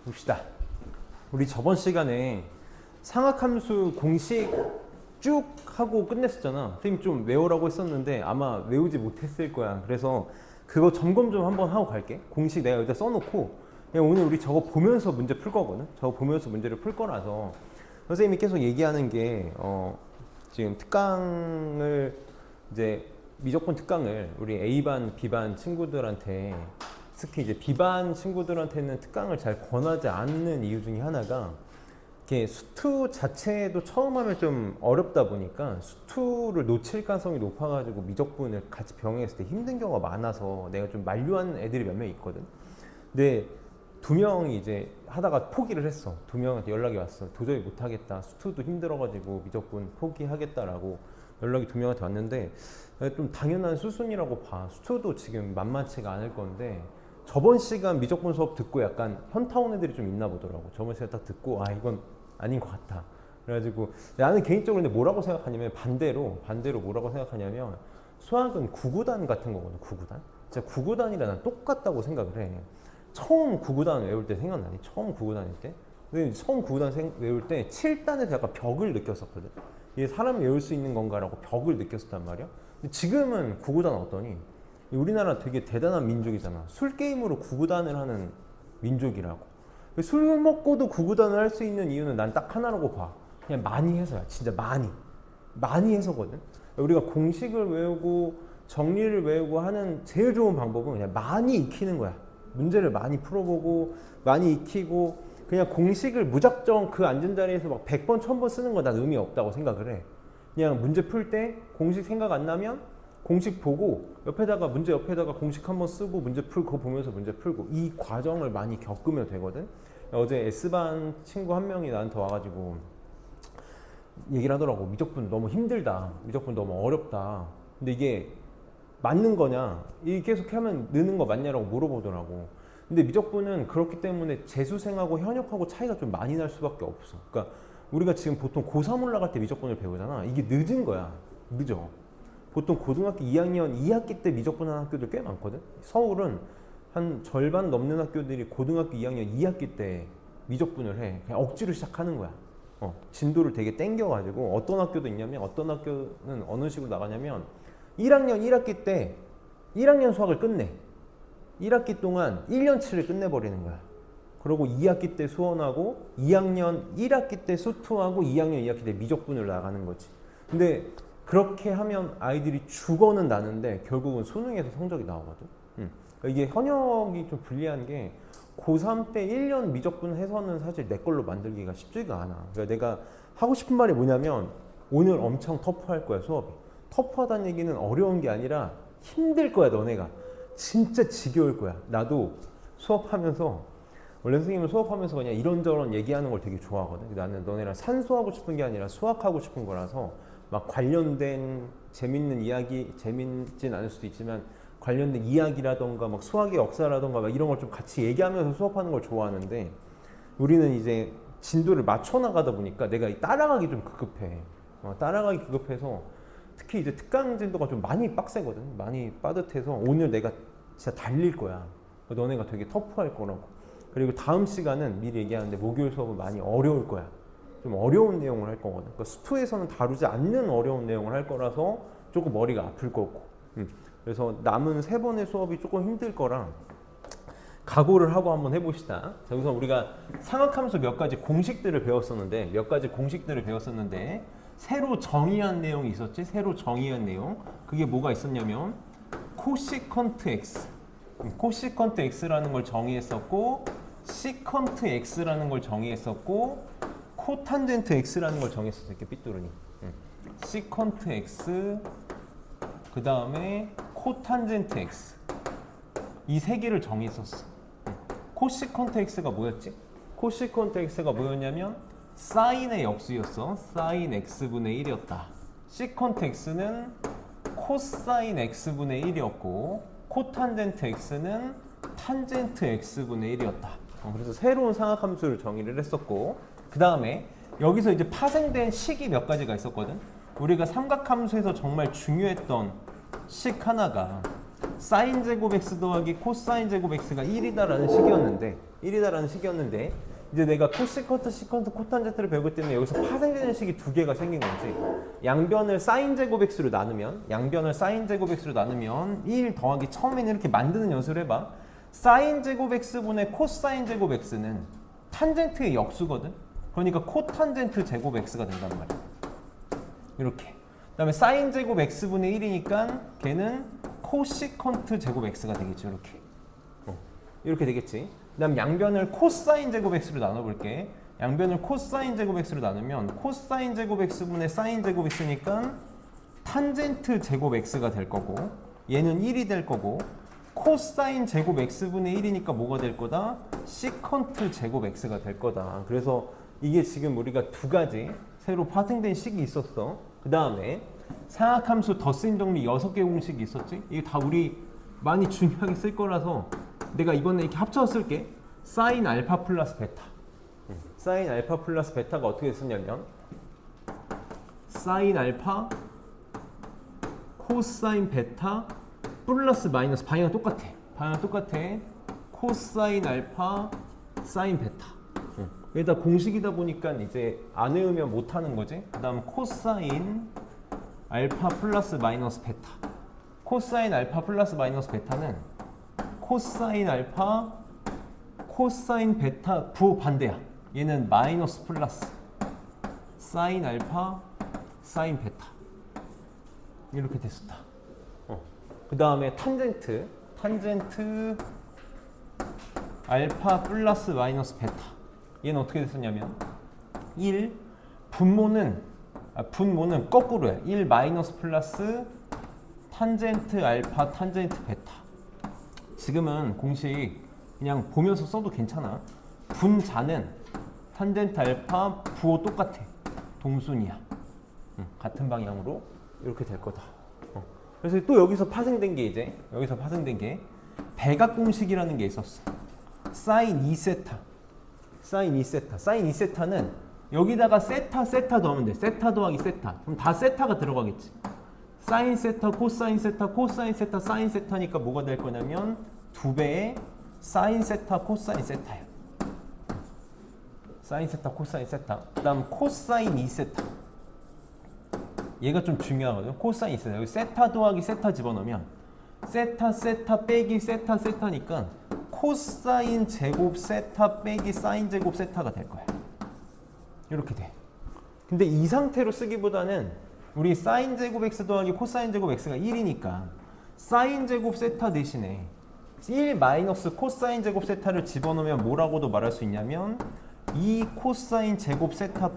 봅시다. 우리 저번 시간에 상학함수 공식 쭉 하고 끝냈었잖아. 선생님 좀 외우라고 했었는데 아마 외우지 못했을 거야. 그래서 그거 점검 좀 한번 하고 갈게. 공식 내가 여기다 써놓고 그냥 오늘 우리 저거 보면서 문제 풀 거거든. 저거 보면서 문제를 풀 거라서 선생님이 계속 얘기하는 게 지금 특강을 이제 미적분 특강을 우리 A반, B반 친구들한테 특히 이제 B반 친구들한테는 특강을 잘 권하지 않는 이유 중에 하나가 이게 수투 자체도 처음 하면 좀 어렵다 보니까 수투를 놓칠 가능성이 높아가지고 미적분을 같이 병행했을 때 힘든 경우가 많아서 내가 좀 만류하는 애들이 몇 명 있거든. 근데 두 명이 이제 하다가 포기를 했어. 두 명한테 연락이 왔어. 도저히 못하겠다. 수투도 힘들어가지고 미적분 포기하겠다라고 연락이 두 명한테 왔는데 좀 당연한 수순이라고 봐. 수투도 지금 만만치가 않을 건데 저번 시간 미적분 수업 듣고 약간 현타 온 애들이 좀 있나 보더라고. 저번 시간 딱 듣고 이건 아닌 것 같아. 그래가지고 나는 개인적으로 근데 뭐라고 생각하냐면 반대로 뭐라고 생각하냐면 수학은 구구단 같은 거거든. 구구단. 진짜 구구단이랑 난 똑같다고 생각을 해. 처음 구구단 외울 때 생각나니? 처음 구구단일 때? 근데 처음 구구단 외울 때 7단에서 약간 벽을 느꼈었거든. 이게 사람이 외울 수 있는 건가라고 벽을 느꼈었단 말이야. 근데 지금은 구구단 어떠니? 우리나라 되게 대단한 민족이잖아. 술 게임으로 구구단을 하는 민족이라고. 술 먹고도 구구단을 할 수 있는 이유는 난 딱 하나라고 봐. 그냥 많이 해서야. 진짜 많이 해서거든. 우리가 공식을 외우고 정리를 외우고 하는 제일 좋은 방법은 그냥 많이 익히는 거야. 문제를 많이 풀어보고 많이 익히고 그냥 공식을 무작정 그 앉은 자리에서 막 100번 1000번 쓰는 건 난 의미 없다고 생각을 해. 그냥 문제 풀 때 공식 생각 안 나면 공식 보고 문제 옆에다가 공식 한번 쓰고 문제 풀고 그거 보면서 문제 풀고 이 과정을 많이 겪으면 되거든. 어제 S반 친구 한 명이 나한테 와가지고 얘기를 하더라고. 미적분 너무 힘들다. 미적분 너무 어렵다. 근데 이게 맞는 거냐? 이게 계속 하면 느는 거 맞냐라고 물어보더라고. 근데 미적분은 그렇기 때문에 재수생하고 현역하고 차이가 좀 많이 날 수밖에 없어. 그러니까 우리가 지금 보통 고3 올라갈 때 미적분을 배우잖아. 이게 늦은 거야. 늦어. 보통 고등학교 2학년 2학기 때 미적분 하는 학교들 꽤 많거든. 서울은 한 절반 넘는 학교들이 고등학교 2학년 2학기 때 미적분을 해. 그냥 억지로 시작하는 거야. 진도를 되게 땡겨가지고 어떤 학교도 있냐면 어떤 학교는 어느 식으로 나가냐면 1학년 1학기 때 1학년 수학을 끝내. 1학기 동안 1년치를 끝내버리는 거야. 그리고 2학기 때 수원하고 2학년 1학기 때 수투하고 2학년 2학기 때 미적분을 나가는 거지. 근데 그렇게 하면 아이들이 죽어는 나는데 결국은 수능에서 성적이 나오거든. 이게 현역이 좀 불리한 게 고3 때 1년 미적분 해서는 사실 내 걸로 만들기가 쉽지가 않아. 그러니까 내가 하고 싶은 말이 뭐냐면 오늘 엄청 터프할 거야, 수업이. 터프하다는 얘기는 어려운 게 아니라 힘들 거야, 너네가. 진짜 지겨울 거야. 나도 수업하면서 원래 선생님은 수업하면서 그냥 이런저런 얘기하는 걸 되게 좋아하거든. 나는 너네랑 산수하고 싶은 게 아니라 수학하고 싶은 거라서 막 관련된 재밌는 이야기, 재밌진 않을 수도 있지만 관련된 이야기라던가 막 수학의 역사라던가 막 이런 걸 좀 같이 얘기하면서 수업하는 걸 좋아하는데 우리는 이제 진도를 맞춰 나가다 보니까 내가 따라가기 좀 급급해. 따라가기 급급해서 특히 이제 특강 진도가 좀 많이 빡세거든. 많이 빠듯해서 오늘 내가 진짜 달릴 거야. 너네가 되게 터프할 거라고. 그리고 다음 시간은 미리 얘기하는데 목요일 수업은 많이 어려울 거야. 좀 어려운 내용을 할 거거든. 그러니까 수투에서는 다루지 않는 어려운 내용을 할 거라서 조금 머리가 아플 거고. 그래서 남은 3번의 수업이 조금 힘들 거랑 각오를 하고 한번 해봅시다. 자, 우선 우리가 상학함수 몇 가지 공식들을 배웠었는데 새로 정의한 내용이 있었지? 새로 정의한 내용. 그게 뭐가 있었냐면 코시컨트 x. 코시컨트 x라는 걸 정의했었고 시컨트 x라는 걸 정의했었고 코탄젠트 x라는 걸 정했었어. 이렇게 삐뚤으니. 시컨트 x 그 다음에 코탄젠트 x 이 세 개를 정했었어. 코시컨트 x가 뭐였지? 코시컨트 x가 뭐였냐면 사인의 역수였어. 사인 x분의 1이었다. 시컨트 x는 코사인 x분의 1이었고 코탄젠트 x는 탄젠트 x분의 1이었다. 그래서 새로운 상학함수를 정의를 했었고 그 다음에 여기서 이제 파생된 식이 몇 가지가 있었거든. 우리가 삼각함수에서 정말 중요했던 식 하나가 사인 제곱 x 더하기 코사인 제곱 x가 1이다라는 식이었는데 이제 내가 코시컨트, 시컨트, 코탄젠트를 배우기 때문에 여기서 파생되는 식이 두 개가 생긴 거지. 양변을 사인 제곱 x로 나누면 1 더하기 처음에는 이렇게 만드는 연습을 해봐. 사인 제곱 x분의 코사인 제곱 x는 탄젠트의 역수거든. 그러니까 코탄젠트 제곱 x가 된단 말이야. 이렇게. 그다음에 사인 제곱 x분의 1이니까 걔는 코시컨트 제곱 x가 되겠죠. 이렇게. 이렇게 되겠지. 그다음 양변을 코사인 제곱 x로 나눠볼게. 양변을 코사인 제곱 x로 나누면 코사인 제곱 x분의 사인 제곱 x니까 탄젠트 제곱 x가 될 거고, 얘는 1이 될 거고, 코사인 제곱 x분의 1이니까 뭐가 될 거다? 시컨트 제곱 x가 될 거다. 그래서 이게 지금 우리가 두 가지 새로 파생된 식이 있었어. 그 다음에 상학함수 덧셈 정리 6개 공식이 있었지. 이게 다 우리 많이 중요하게 쓸 거라서 내가 이번에 이렇게 합쳐서 쓸게. 사인 알파 플러스 베타. 사인 알파 플러스 베타가 어떻게 쓰냐면 사인 알파 코사인 베타 플러스 마이너스 방향은 똑같아. 코사인 알파 사인 베타. 여기다 공식이다 보니까 이제 안 외우면 못 하는 거지. 그다음 코사인 알파 플러스 마이너스 베타. 코사인 알파 플러스 마이너스 베타는 코사인 알파 코사인 베타 부호 반대야. 얘는 마이너스 플러스 사인 알파 사인 베타. 이렇게 됐었다. 그 다음에 탄젠트 알파 플러스 마이너스 베타. 얘는 어떻게 됐었냐면 1 분모는 거꾸로야. 1 마이너스 플러스 탄젠트 알파 탄젠트 베타. 지금은 공식 그냥 보면서 써도 괜찮아. 분자는 탄젠트 알파 부호 똑같아. 동순이야. 같은 방향으로 이렇게 될 거다. 그래서 또 여기서 파생된 게 배각 공식이라는 게 있었어. 사인 2세타. 사인 2세타는 여기다가 세타 더하면 돼. 세타 더하기 세타. 그럼 다 세타가 들어가겠지. 사인 세타, 코사인 세타, 코사인 세타, 사인 세타니까 뭐가 될 거냐면 2배의 사인 세타, 코사인 세타야. 사인 세타, 코사인 세타. 그다음 코사인 2세타. 얘가 좀 중요하거든. 코사인 2세타. 여기 세타 더하기 세타 집어넣으면 세타 빼기 세타니까 코사인 제곱 세타 빼기 사인 제곱 세타가 될 거야. 이렇게 돼. 근데 이 상태로 쓰기보다는 우리 사인 제곱 x 더하기 코사인 제곱 x가 1이니까 사인 제곱 세타 대신에 1 마이너스 코사인 제곱 세타를 집어넣으면 뭐라고도 말할 수 있냐면 2 코사인 제곱 세타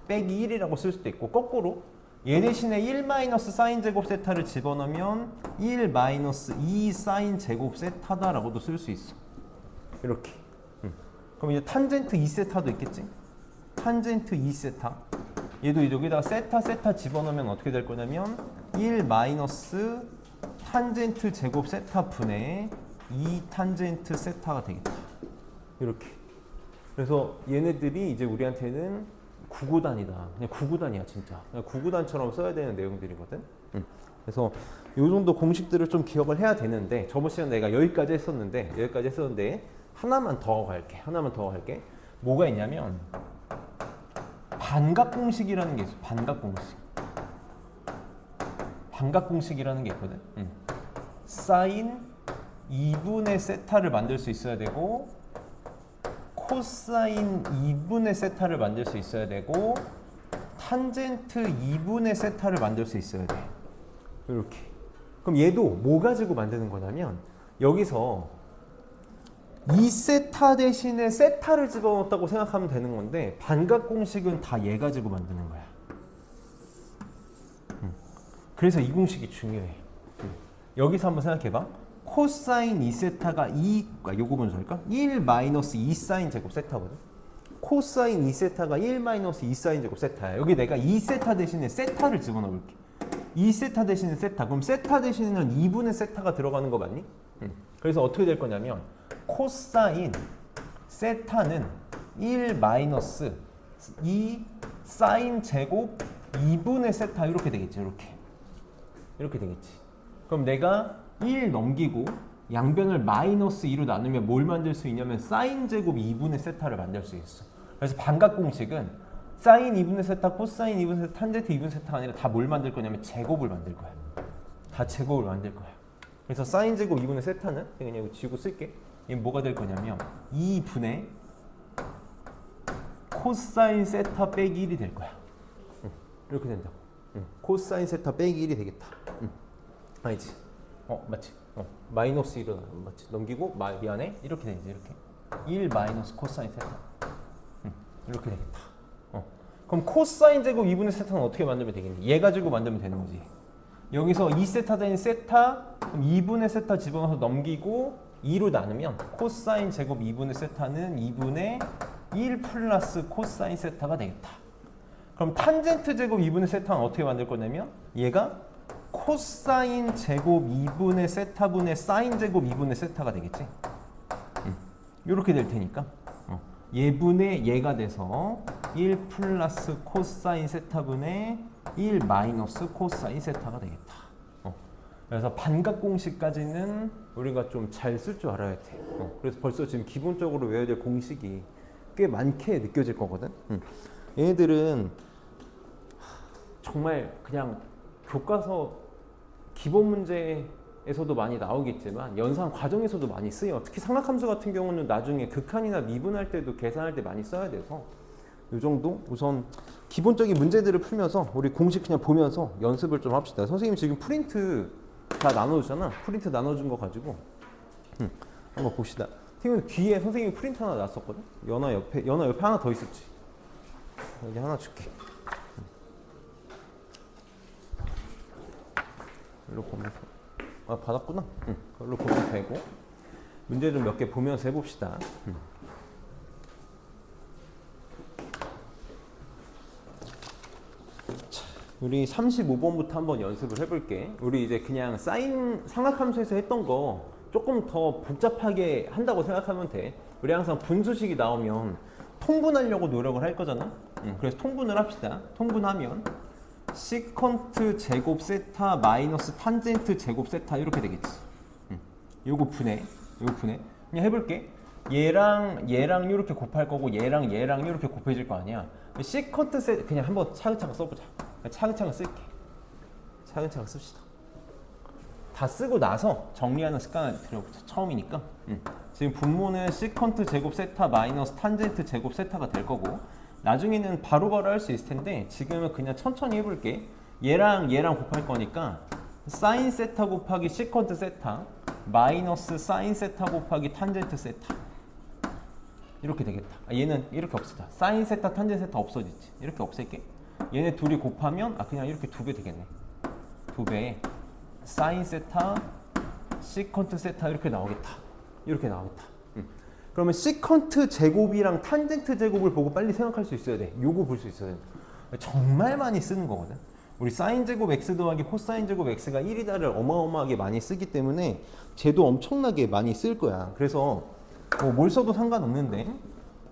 빼기 1이라고 쓸 수도 있고, 거꾸로 얘 대신에 1 마이너스 사인 제곱 세타를 집어넣으면 1 마이너스 2 사인 제곱 세타다라고도 쓸 수 있어. 이렇게. 그럼 이제 탄젠트 2세타도 있겠지? 탄젠트 2세타. 얘도 여기다가 세타 집어넣으면 어떻게 될 거냐면 1 마이너스 탄젠트 제곱 세타 분의 2 탄젠트 세타가 되겠다. 이렇게. 그래서 얘네들이 이제 우리한테는 구구단이다. 그냥 구구단이야, 진짜. 그냥 구구단처럼 써야 되는 내용들이거든. 그래서 요 정도 공식들을 좀 기억을 해야 되는데, 저번 시간에 내가 여기까지 했었는데 하나만 더 갈게. 뭐가 있냐면 반각 공식이라는 게 있어. 반각 공식이라는 게 있거든. 사인 2분의 세타를 만들 수 있어야 되고, 코사인 2분의 세타를 만들 수 있어야 되고, 탄젠트 2분의 세타를 만들 수 있어야 돼. 이렇게. 그럼 얘도 뭐 가지고 만드는 거냐면, 여기서 2세타 대신에 세타를 집어넣었다고 생각하면 되는 건데, 반각 공식은 다 얘 가지고 만드는 거야. 그래서 이 공식이 중요해. 여기서 한번 생각해봐. 코사인 2세타가 2, 요거 먼저 할까? 1 마이너스 2 사인 제곱 세타거든. 코사인 2세타가 1 마이너스 2 사인 제곱 세타야. 여기 내가 2세타 대신에 세타를 집어넣을게. 2세타 대신에 세타. 그럼 세타 대신에는 2분의 세타가 들어가는 거 맞니? 그래서 어떻게 될 거냐면 코사인 세타는 1 마이너스 2 사인 제곱 2분의 세타 이렇게 되겠지. 이렇게 되겠지. 그럼 내가 1 넘기고 양변을 마이너스 2로 나누면 뭘 만들 수 있냐면 사인 제곱 2분의 세타를 만들 수 있어. 그래서 반각 공식은 사인 2분의 세타, 코사인 2분의 세타, 탄젠트 2분의 세타가 아니라 다 뭘 만들 거냐면 제곱을 만들 거야. 다 제곱을 만들 거야. 그래서 사인 제곱 2분의 세타는 그냥 이거 지우고 쓸게. 이게 뭐가 될 거냐면 2분의 코사인 세타 빼기 1이 될 거야. 이렇게 된다고. 코사인 세타 빼기 1이 되겠다. 아니지? 맞지? 마이너스 1로 맞지? 넘기고 미안해? 이렇게 되지. 이렇게 1 마이너스 코사인 세타. 이렇게 되겠다. 그럼 코사인 제곱 2분의 세타는 어떻게 만들면 되겠니? 얘 가지고 만들면 되는 거지. 여기서 2세타 대인 세타, 그럼 2분의 세타 집어넣어서 넘기고 2로 나누면 코사인 제곱 2분의 세타는 2분의 1 플러스 코사인 세타가 되겠다. 그럼 탄젠트 제곱 2분의 세타는 어떻게 만들 거냐면 얘가 코사인 제곱 2분의 세타분의 사인 제곱 2분의 세타가 되겠지. 이렇게 될 테니까 얘분의 얘가 돼서 1 플러스 코사인 세타분의 1 마이너스 코사인 세타가 되겠다. 그래서 반각 공식까지는 우리가 좀 잘 쓸 줄 알아야 돼. 그래서 벌써 지금 기본적으로 외워야 될 공식이 꽤 많게 느껴질 거거든. 얘네들은 정말 그냥 교과서 기본 문제에서도 많이 나오겠지만 연산 과정에서도 많이 쓰여. 특히 상락함수 같은 경우는 나중에 극한이나 미분할 때도 계산할 때 많이 써야 돼서 이 정도 우선 기본적인 문제들을 풀면서 우리 공식 그냥 보면서 연습을 좀 합시다. 선생님 지금 프린트 다 나눠주잖아. 프린트 나눠준 거 가지고 한번 봅시다. 팀은 뒤에 선생님이 프린트 하나 놨었거든. 연화 옆에 하나 더 있었지. 여기 하나 줄게. 일로 보면 받았구나. 그걸로 보면 되고 문제 좀 몇 개 보면서 해봅시다. 우리 35번부터 한번 연습을 해볼게. 우리 이제 그냥 사인 삼각함수에서 했던 거 조금 더 복잡하게 한다고 생각하면 돼. 우리 항상 분수식이 나오면 통분하려고 노력을 할 거잖아. 그래서 통분을 합시다. 통분하면 시컨트 제곱 세타 마이너스 탄젠트 제곱 세타 이렇게 되겠지. 요거 분해. 그냥 해볼게. 얘랑 이렇게 곱할 거고 얘랑 이렇게 곱해질 거 아니야. 시컨트 세타 그냥 한번 차근차근 써보자. 차근차근 쓸게. 차근차근 씁시다. 다 쓰고 나서 정리하는 습관을 들여보자. 처음이니까. 지금 분모는 시컨트 제곱 세타 마이너스 탄젠트 제곱 세타가 될 거고 나중에는 바로바로 할 수 있을 텐데 지금은 그냥 천천히 해볼게. 얘랑 곱할 거니까 사인 세타 곱하기 시컨트 세타 마이너스 사인 세타 곱하기 탄젠트 세타 이렇게 되겠다. 얘는 이렇게 없애자. 사인 세타 탄젠트 세타 없어지지. 이렇게 없앨게. 얘네 둘이 곱하면 그냥 이렇게 2배 되겠네. 2배에 사인 세타 시컨트 세타 이렇게 나오겠다. 그러면 시컨트 제곱이랑 탄젠트 제곱을 보고 빨리 생각할 수 있어야 돼. 요거 볼 수 있어야 돼. 정말 많이 쓰는 거거든. 우리 사인 제곱 x 더하기 코사인 제곱 x가 1이다를 어마어마하게 많이 쓰기 때문에 쟤도 엄청나게 많이 쓸 거야. 그래서 뭘 써도 상관없는데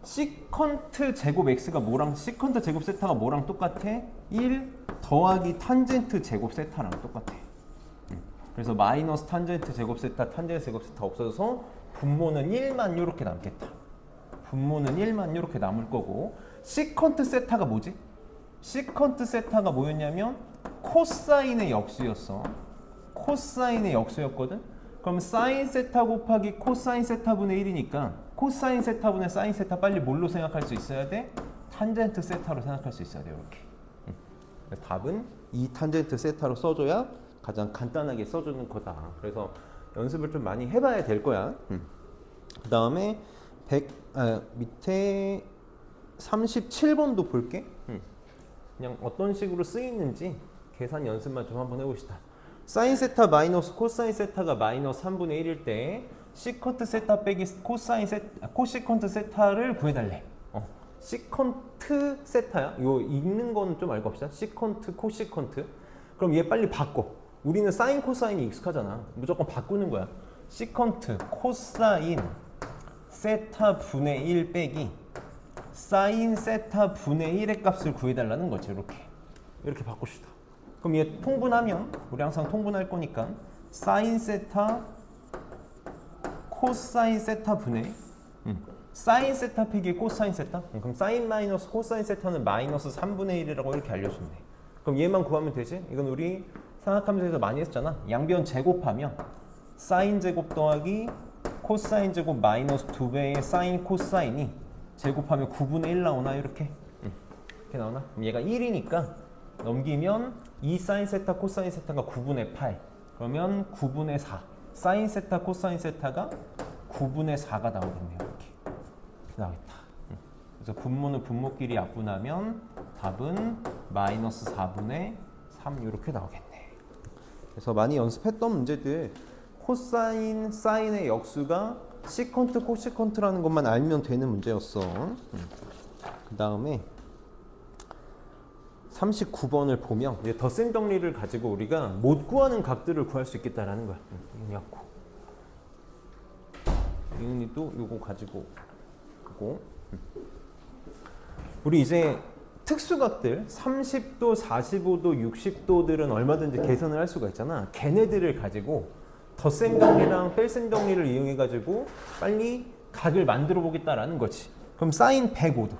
시컨트 제곱 x가 뭐랑 시컨트 제곱 세타가 뭐랑 똑같아? 1 더하기 탄젠트 제곱 세타랑 똑같아. 그래서 마이너스 탄젠트 제곱 세타, 탄젠트 제곱 세타 없어져서 분모는 1만 이렇게 남겠다. 분모는 1만 이렇게 남을 거고 시컨트 세타가 뭐지? 시컨트 세타가 뭐였냐면 코사인의 역수였어. 코사인의 역수였거든? 그럼 사인 세타 곱하기 코사인 세타분의 1이니까 코사인 세타분의 사인 세타 빨리 뭘로 생각할 수 있어야 돼? 탄젠트 세타로 생각할 수 있어야 돼. 이렇게. 답은 이 탄젠트 세타로 써줘야 가장 간단하게 써주는 거다. 그래서 연습을 좀 많이 해봐야 될 거야. 그 다음에 밑에 37번도 볼게. 그냥 어떤 식으로 쓰이는지 계산 연습만 좀 한번 해봅시다. 사인 세타 마이너스 코사인 세타가 마이너스 3분의 1일 때 시컨트 세타 빼기 코시컨트 세타를 구해달래. 시컨트 세타야? 이거 읽는 거는 좀 알고 합시다. 시컨트, 코시컨트. 그럼 얘 빨리 바꿔. 우리는 사인, 코사인이 익숙하잖아. 무조건 바꾸는 거야. 시컨트, 코사인, 세타 분의 1 빼기 사인 세타 분의 1의 값을 구해달라는 거지. 이렇게 바꿉시다. 그럼 얘 통분하면 우리 항상 통분할 거니까 사인 세타 코사인 세타 분의 사인 세타 빼기 코사인 세타? 그럼 사인 마이너스 코사인 세타는 마이너스 3분의 1이라고 이렇게 알려주면 돼. 그럼 얘만 구하면 되지? 이건 우리 삼각함수에서 많이 했잖아. 양변 제곱하면 사인 제곱 더하기 코사인 제곱 마이너스 2배의 사인 코사인이 제곱하면 9분의 1 나오나? 이렇게 나오나? 그럼 얘가 1이니까 넘기면 2 사인 세타 코사인 세타가 9분의 8 그러면 9분의 4 사인 세타 코사인 세타가 9분의 4가 나오겠네요. 이렇게 나오겠다. 그래서 분모는 분모끼리 약분하면 답은 마이너스 4분의 3 이렇게 나오겠네. 그래서 많이 연습했던 문제들 코사인, 사인의 역수가 시컨트, 코시컨트라는 것만 알면 되는 문제였어. 그 다음에 39번을 보면 이제 덧셈 정리를 가지고 우리가 못 구하는 값들을 구할 수 있겠다라는 거야. 이거였고 이은이도 이거 가지고 그거 우리 이제 특수각들 30도, 45도, 60도들은 얼마든지 계산을 할 수가 있잖아. 걔네들을 가지고 덧셈 정리랑 뺄셈 정리를 이용해 가지고 빨리 각을 만들어 보겠다라는 거지. 그럼 사인 105도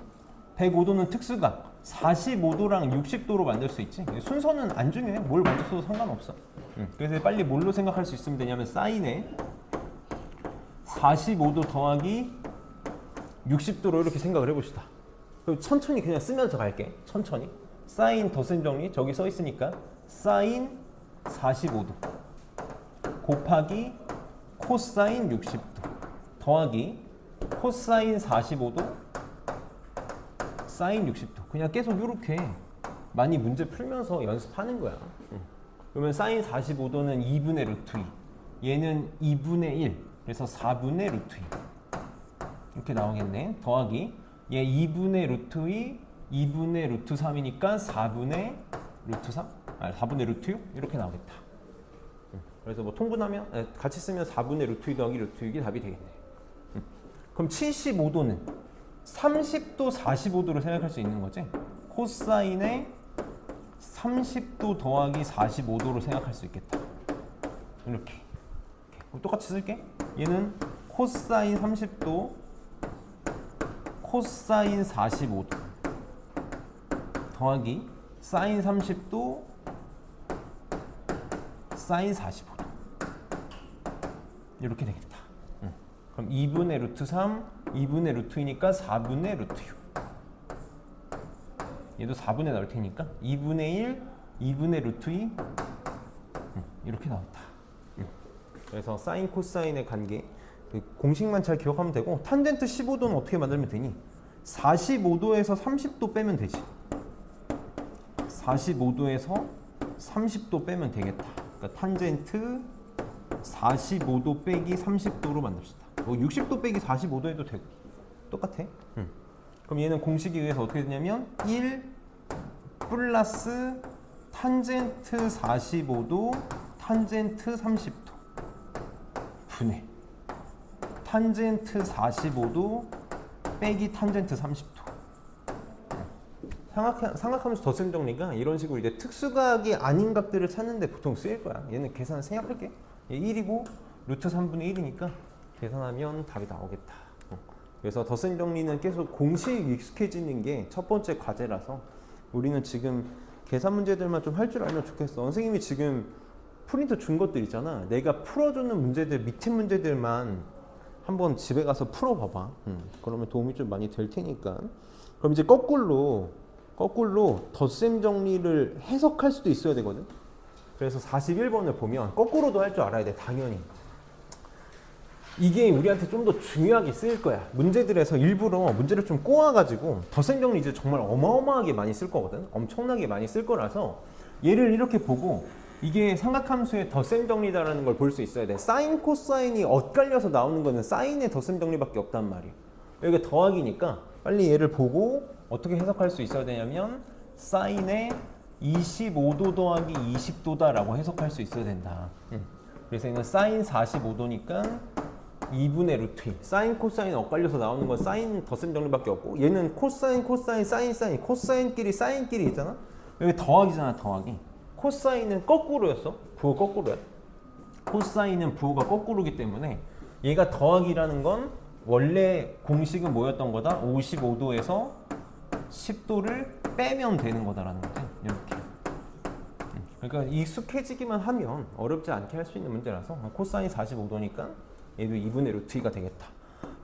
105도는 특수각 45도랑 60도로 만들 수 있지. 순서는 안 중요해. 뭘 먼저 써도 상관없어. 그래서 빨리 뭘로 생각할 수 있으면 되냐면 사인에 45도 더하기 60도로 이렇게 생각을 해봅시다. 그럼 천천히 그냥 쓰면서 갈게. 천천히. 사인 덧셈 정리 저기 써 있으니까 사인 45도 곱하기 코사인 60도 더하기 코사인 45도 사인 60도 그냥 계속 이렇게 많이 문제 풀면서 연습하는 거야. 그러면 사인 45도는 2분의 루트 2 얘는 2분의 1 그래서 4분의 루트 2 이렇게 나오겠네. 더하기 얘 2분의 루트 2 2분의 루트 3이니까 4분의 루트 3 4분의 루트 6 이렇게 나오겠다. 그래서 뭐 통분하면 같이 쓰면 4분의 루트 2 더하기 루트 6이 답이 되겠네. 그럼 75도는 30도 45도로 생각할 수 있는 거지. 코사인에 30도 더하기 45도로 생각할 수 있겠다. 이렇게 그럼 똑같이 쓸게. 얘는 코사인 30도 코사인 45도 더하기 사인 30도 사인 45도 이렇게 되겠다. 그럼 2분의 루트 3 2분의 루트 2니까 4분의 루트 6 얘도 4분의 나올 테니까 2분의 1 2분의 루트 2 이렇게 나왔다. 그래서 사인 코사인의 관계 그 공식만 잘 기억하면 되고 탄젠트 15도는 어떻게 만들면 되니? 45도에서 30도 빼면 되지. 45도에서 30도 빼면 되겠다. 그러니까 탄젠트 45도 빼기 30도로 만듭시다. 60도 빼기 45도 해도 되고 똑같아. 그럼 얘는 공식에 의해서 어떻게 되냐면 1 플러스 탄젠트 45도 탄젠트 30도 분의 탄젠트 45도 빼기 탄젠트 30도. 삼각함수 덧셈 정리가 이런 식으로 이제 특수각이 아닌 각들을 찾는데 보통 쓰일 거야. 얘는 계산 생략할게. 얘 1이고 루트 3분의 1이니까 계산하면 답이 나오겠다. 그래서 덧셈 정리는 계속 공식 익숙해지는 게 첫 번째 과제라서 우리는 지금 계산 문제들만 좀 할 줄 알면 좋겠어. 선생님이 지금 프린트 준 것들 있잖아. 내가 풀어주는 문제들 밑에 문제들만 한번 집에 가서 풀어봐봐. 그러면 도움이 좀 많이 될 테니까. 그럼 이제 거꾸로 덧셈 정리를 해석할 수도 있어야 되거든. 그래서 41번을 보면 거꾸로도 할 줄 알아야 돼. 당연히. 이게 우리한테 좀 더 중요하게 쓰일 거야. 문제들에서 일부러 문제를 좀 꼬아가지고 덧셈 정리 이제 정말 어마어마하게 많이 쓸 거거든. 엄청나게 많이 쓸 거라서 얘를 이렇게 보고 이게 삼각함수의 덧셈 정리다라는 걸 볼 수 있어야 돼. 사인 코사인이 엇갈려서 나오는 거는 사인의 덧셈 정리밖에 없단 말이야. 여기가 더하기니까 빨리 얘를 보고 어떻게 해석할 수 있어야 되냐면 사인의 25도 더하기 20도다라고 해석할 수 있어야 된다. 그래서 얘는 사인 45도니까 2분의 루트 2. 사인 코사인 엇갈려서 나오는 건 사인 덧셈 정리밖에 없고 얘는 코사인 사인 코사인끼리 사인끼리 있잖아. 여기 더하기잖아. 더하기. 코사인은 거꾸로였어. 부호 거꾸로야. 코사인은 부호가 거꾸로기 때문에 얘가 더하기라는 건 원래 공식은 뭐였던 거다? 55도에서 10도를 빼면 되는 거다라는 거지. 이렇게. 그러니까 익숙해지기만 하면 어렵지 않게 할 수 있는 문제라서 코사인 45도니까 얘도 2분의 루트 2가 되겠다.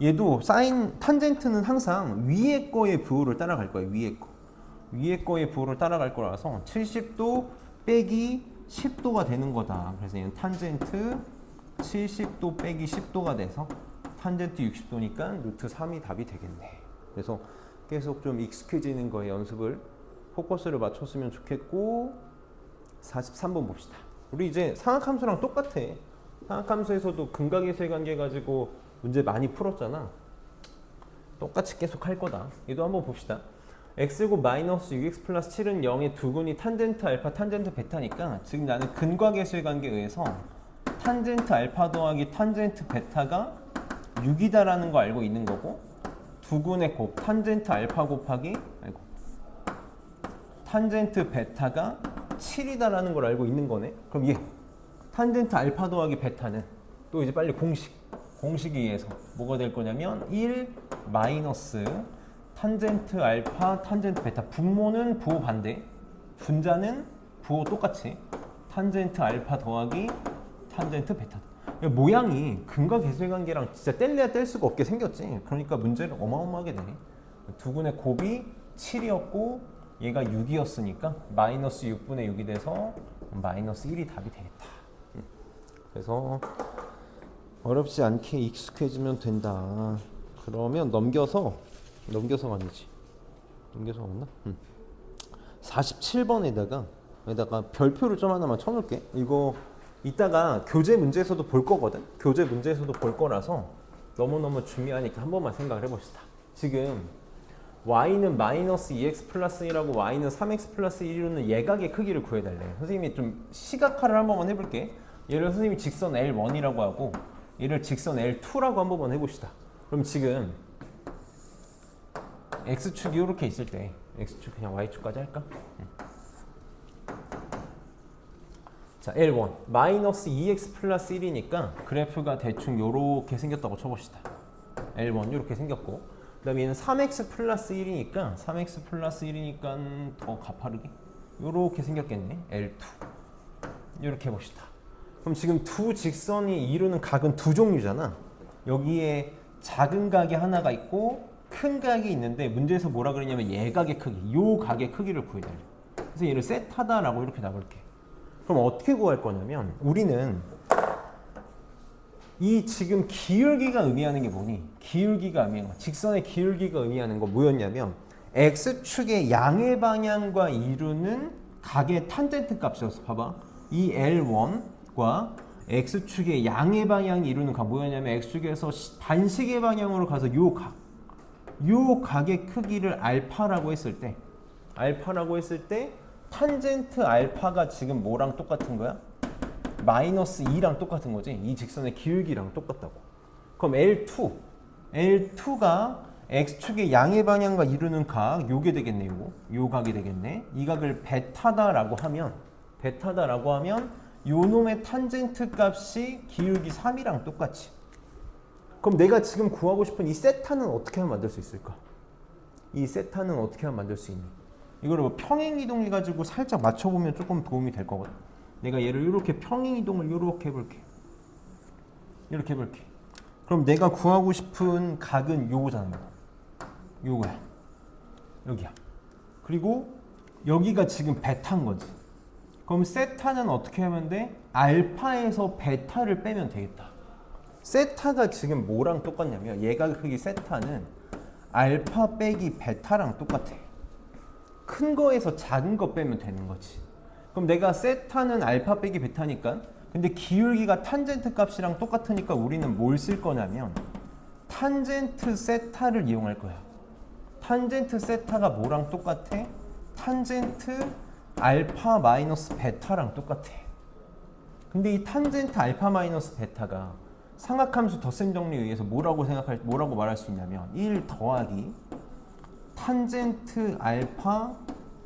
얘도 사인 탄젠트는 항상 위에 거의 부호를 따라갈 거예요. 위에 거의 부호를 따라갈 거라서 70도 빼기 10도가 되는 거다. 그래서 얘는 탄젠트 70도 빼기 10도가 돼서 탄젠트 60도니까 루트 3이 답이 되겠네. 그래서 계속 좀 익숙해지는 거에 연습을 포커스를 맞췄으면 좋겠고 43번 봅시다. 우리 이제 상학함수랑 똑같아. 상학함수에서도 근각의 관계 가지고 문제 많이 풀었잖아. 똑같이 계속 할 거다. 얘도 한번 봅시다. x제곱 마이너스 6x 플러스 7은 0의 두근이 탄젠트 알파 탄젠트 베타니까 지금 나는 근과계수의 관계에 의해서 탄젠트 알파 더하기 탄젠트 베타가 6이다라는 거 알고 있는 거고 두근의 곱 탄젠트 알파 곱하기 탄젠트 베타가 7이다라는 걸 알고 있는 거네. 그럼 얘 탄젠트 알파 더하기 베타는 또 이제 빨리 공식에 의해서 뭐가 될 거냐면 1 마이너스 탄젠트 알파 탄젠트 베타 분모는 부호 반대 분자는 부호 똑같이 탄젠트 알파 더하기 탄젠트 베타. 모양이 근과 계수의 관계랑 진짜 뗄래야 뗄 수가 없게 생겼지. 그러니까 문제를 어마어마하게 내. 두근의 곱이 7이었고 얘가 6이었으니까 마이너스 6분의 6이 돼서 마이너스 1이 답이 되겠다. 그래서 어렵지 않게 익숙해지면 된다. 그러면 넘겨서 아니지. 넘겨서 맞나? 47번에다가 별표를 좀 하나만 쳐놓을게. 이거 이따가 교재 문제에서도 볼 거거든. 교재 문제에서도 볼 거라서 너무너무 중요하니까 한 번만 생각을 해봅시다. 지금 y는 마이너스 2x 플러스 1하고 y는 3x 플러스 1이로는 예각의 크기를 구해달래. 선생님이 좀 시각화를 한 번만 해볼게. 얘를 선생님이 직선 L1이라고 하고 얘를 직선 L2라고 한 번만 해봅시다. 그럼 지금 x축이 이렇게 있을 때 x축 그냥 y축까지 할까? 자, L1 마이너스 2x 플러스 1이니까 그래프가 대충 요렇게 생겼다고 쳐봅시다. L1 이렇게 생겼고 그 다음에 얘는 3x 플러스 1이니까 3x 플러스 1이니까 더 가파르게 요렇게 생겼겠네. L2 이렇게 해봅시다. 그럼 지금 두 직선이 이루는 각은 두 종류잖아. 여기에 작은 각이 하나가 있고 큰 각이 있는데 문제에서 뭐라 그러냐면 얘각의 크기, 요 각의 크기를 구해달래. 그래서 얘를 셋하다라고 이렇게 나볼게. 그럼 어떻게 구할 거냐면 우리는 이 지금 기울기가 의미하는 게 뭐니? 기울기가 의미하는 거. 직선의 기울기가 의미하는 거 뭐였냐면 x축의 양의 방향과 이루는 각의 탄젠트 값이었어. 봐봐. 이 L1과 x축의 양의 방향이 이루는 각 뭐였냐면 x축에서 반시계 방향으로 가서 요 각의 크기를 알파라고 했을 때 탄젠트 알파가 지금 뭐랑 똑같은 거야? 마이너스 2랑 똑같은 거지. 이 직선의 기울기랑 똑같다고. 그럼 L2가 x축의 양의 방향과 이루는 각 요게 되겠네. 요 각이 되겠네. 이 각을 베타다라고 하면 요 놈의 탄젠트 값이 기울기 3이랑 똑같이. 그럼 내가 지금 구하고 싶은 이 세타는 어떻게 하면 만들 수 있을까? 이 세타는 어떻게 하면 만들 수 있니? 이거를 뭐 평행이동 해가지고 살짝 맞춰보면 조금 도움이 될 거거든. 내가 얘를 이렇게 평행이동을 이렇게 해볼게. 그럼 내가 구하고 싶은 각은 요거잖아. 요거야. 여기야. 그리고 여기가 지금 베타인 거지. 그럼 세타는 어떻게 하면 돼? 알파에서 베타를 빼면 되겠다. 세타가 지금 뭐랑 똑같냐면 얘가 크기 세타는 알파 빼기 베타랑 똑같아. 큰 거에서 작은 거 빼면 되는 거지. 그럼 내가 세타는 알파 빼기 베타니까 근데 기울기가 탄젠트 값이랑 똑같으니까 우리는 뭘 쓸 거냐면 탄젠트 세타를 이용할 거야. 탄젠트 세타가 뭐랑 똑같아? 탄젠트 알파 마이너스 베타랑 똑같아. 근데 이 탄젠트 알파 마이너스 베타가 상학함수 덧셈 정리에 의해서 뭐라고 말할 수 있냐면 1 더하기 탄젠트 알파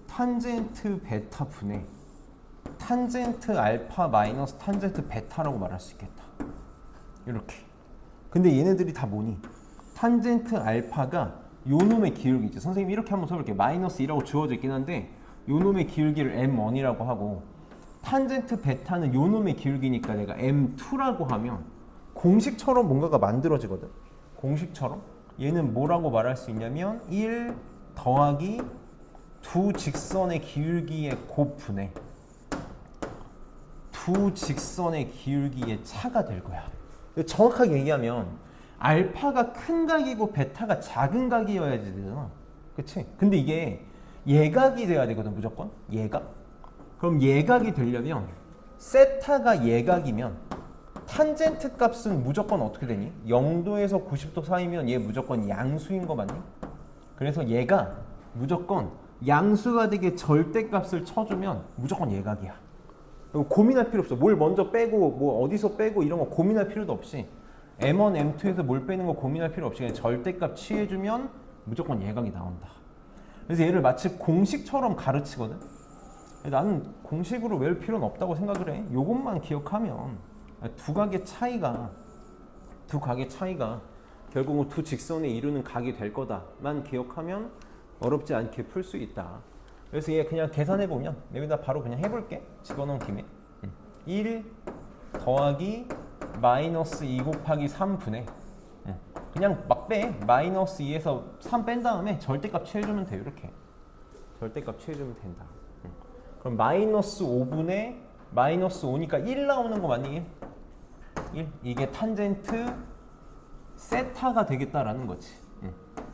탄젠트 베타 분의 탄젠트 알파 마이너스 탄젠트 베타라고 말할 수 있겠다. 이렇게. 근데 얘네들이 다 뭐니? 탄젠트 알파가 요 놈의 기울기죠. 선생님이 이렇게 한번 써볼게요. 마이너스 2라고 주어져 있긴 한데 요 놈의 기울기를 M1이라고 하고 탄젠트 베타는 요 놈의 기울기니까 내가 M2라고 하면 공식처럼 뭔가가 만들어지거든. 공식처럼. 얘는 뭐라고 말할 수 있냐면 1 더하기 두 직선의 기울기의 곱분의 두 직선의 기울기의 차가 될 거야. 정확하게 얘기하면 알파가 큰 각이고 베타가 작은 각이어야지 되잖아. 그치? 근데 이게 예각이 돼야 되거든, 무조건. 예각. 그럼 예각이 되려면 세타가 예각이면 탄젠트 값은 무조건 어떻게 되니? 0도에서 90도 사이면 얘 무조건 양수인 거 맞니? 그래서 얘가 무조건 양수가 되게 절대값을 쳐주면 무조건 예각이야. 고민할 필요 없어. 뭘 먼저 빼고 뭐 어디서 빼고 이런 거 고민할 필요도 없이 M1, M2에서 뭘 빼는 거 고민할 필요 없이 그냥 절대값 취해주면 무조건 예각이 나온다. 그래서 얘를 마치 공식처럼 가르치거든. 나는 공식으로 외울 필요는 없다고 생각을 해. 요것만 기억하면 두 각의 차이가 결국은 두 직선이 이루는 각이 될 거다만 기억하면 어렵지 않게 풀 수 있다. 그래서 얘 그냥 계산해보면 여기다 바로 그냥 해볼게. 집어넣은 김에 1 더하기 마이너스 2 곱하기 3분의 그냥 막 빼. 마이너스 2에서 3 뺀 다음에 절대값 취해주면 돼. 이렇게 절대값 취해주면 된다. 그럼 마이너스 5분의 마이너스 5니까 1 나오는 거 맞니? 1. 이게 탄젠트 세타가 되겠다라는 거지.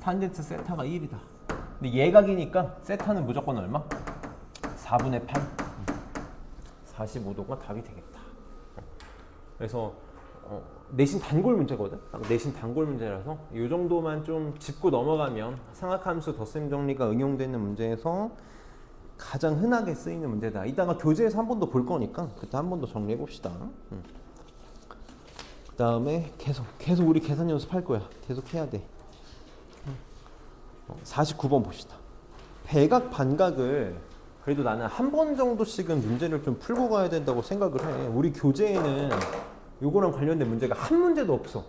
탄젠트 세타가 1이다. 근데 예각이니까 세타는 무조건 얼마? 4분의 8. 45도가 답이 되겠다. 그래서 내신 단골 문제거든. 내신 단골 문제라서 이 정도만 좀 짚고 넘어가면 상학함수 덧셈 정리가 응용되는 문제에서 가장 흔하게 쓰이는 문제다. 이따가 교재에서 한 번 더 볼 거니까 그때 한 번 더 정리해 봅시다. 그 다음에 계속 우리 계산 연습할 거야. 계속 해야 돼. 49번 봅시다. 배각 반각을 그래도 나는 한 번 정도씩은 문제를 좀 풀고 가야 된다고 생각을 해. 우리 교재에는 요거랑 관련된 문제가 한 문제도 없어.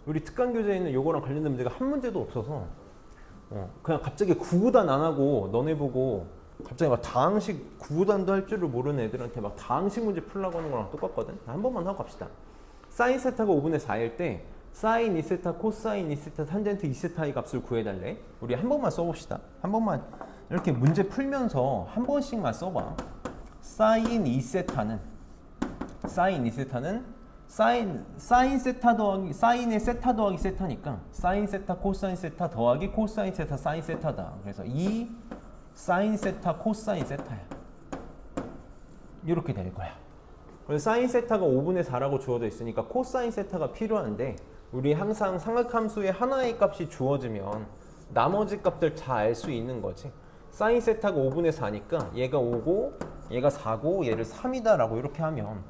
우리 특강 교재에는 요거랑 관련된 문제가 한 문제도 없어서 그냥 갑자기 구구단 안 하고 너네 보고 갑자기 막 다항식 구구단도 할 줄을 모르는 애들한테 막 다항식 문제 풀라고 하는 거랑 똑같거든. 한 번만 하고 갑시다. 사인 세타가 5분의 4일 때 사인 2세타, 코사인 2세타, 탄젠트 2세타의 값을 구해달래. 우리 한 번만 써봅시다. 한 번만 이렇게 문제 풀면서 한 번씩만 써봐. 사인 2세타는 사인 세타 더하기 사인의 세타 더하기 세타니까 사인 세타 코사인 세타 더하기 코사인 세타 사인 세타다. 그래서 2 사인 세타 코사인 세타야. 이렇게 될 거야. 그래서 사인 세타가 5분의 4라고 주어져 있으니까 코사인 세타가 필요한데 우리 항상 삼각함수의 하나의 값이 주어지면 나머지 값들 다 알 수 있는 거지. 사인 세타가 5분의 4니까 얘가 5고 얘가 4고 얘를 3이다 라고 이렇게 하면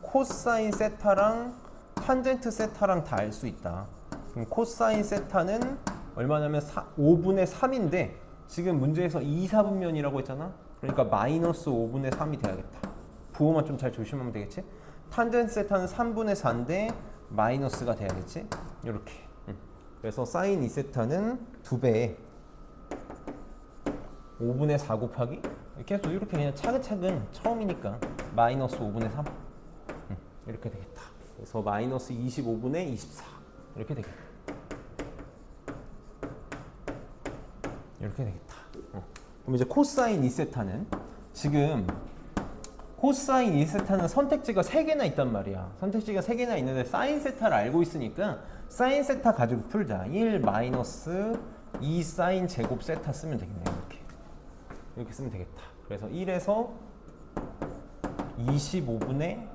코사인 세타랑 탄젠트 세타랑 다 알 수 있다. 그럼 코사인 세타는 얼마냐면 5분의 3인데 지금 문제에서 2, 4분면이라고 했잖아. 그러니까 마이너스 5분의 3이 돼야겠다. 부호만 좀 잘 조심하면 되겠지. 탄젠트 세타는 3분의 4인데 마이너스가 돼야겠지. 이렇게. 그래서 사인 2세타는 2배에 5분의 4 곱하기 계속 이렇게 그냥 차근차근 처음이니까 마이너스 5분의 3 이렇게 되겠다. 그래서 마이너스 25분의 24 이렇게 되겠다. 이렇게 되겠다. 그럼 이제 코사인 2세타는 지금 코사인 2세타는 선택지가 3개나 있단 말이야. 선택지가 3개나 있는데 사인 세타를 알고 있으니까 사인 세타 가지고 풀자. 1 마이너스 2 사인 제곱 세타 쓰면 되겠네. 이렇게 쓰면 되겠다. 그래서 1에서 25분의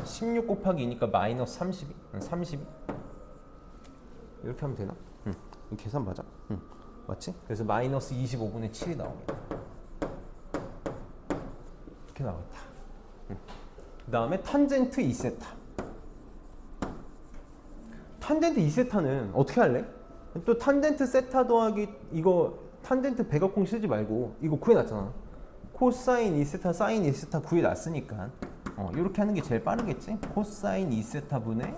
16 곱하기 2니까 마이너스 32 이렇게 하면 되나? 계산 맞아? 맞지? 그래서 마이너스 25분의 7이 나옵니다. 이렇게 나오겠다. 그 다음에 탄젠트 2세타. 탄젠트 2세타는 어떻게 할래? 또 탄젠트 세타 더하기 이거 탄젠트 백악공 쓰지 말고 이거 구해놨잖아. 코사인 2세타 사인 2세타 구해놨으니까 이렇게 하는 게 제일 빠르겠지. 코사인 2세타분의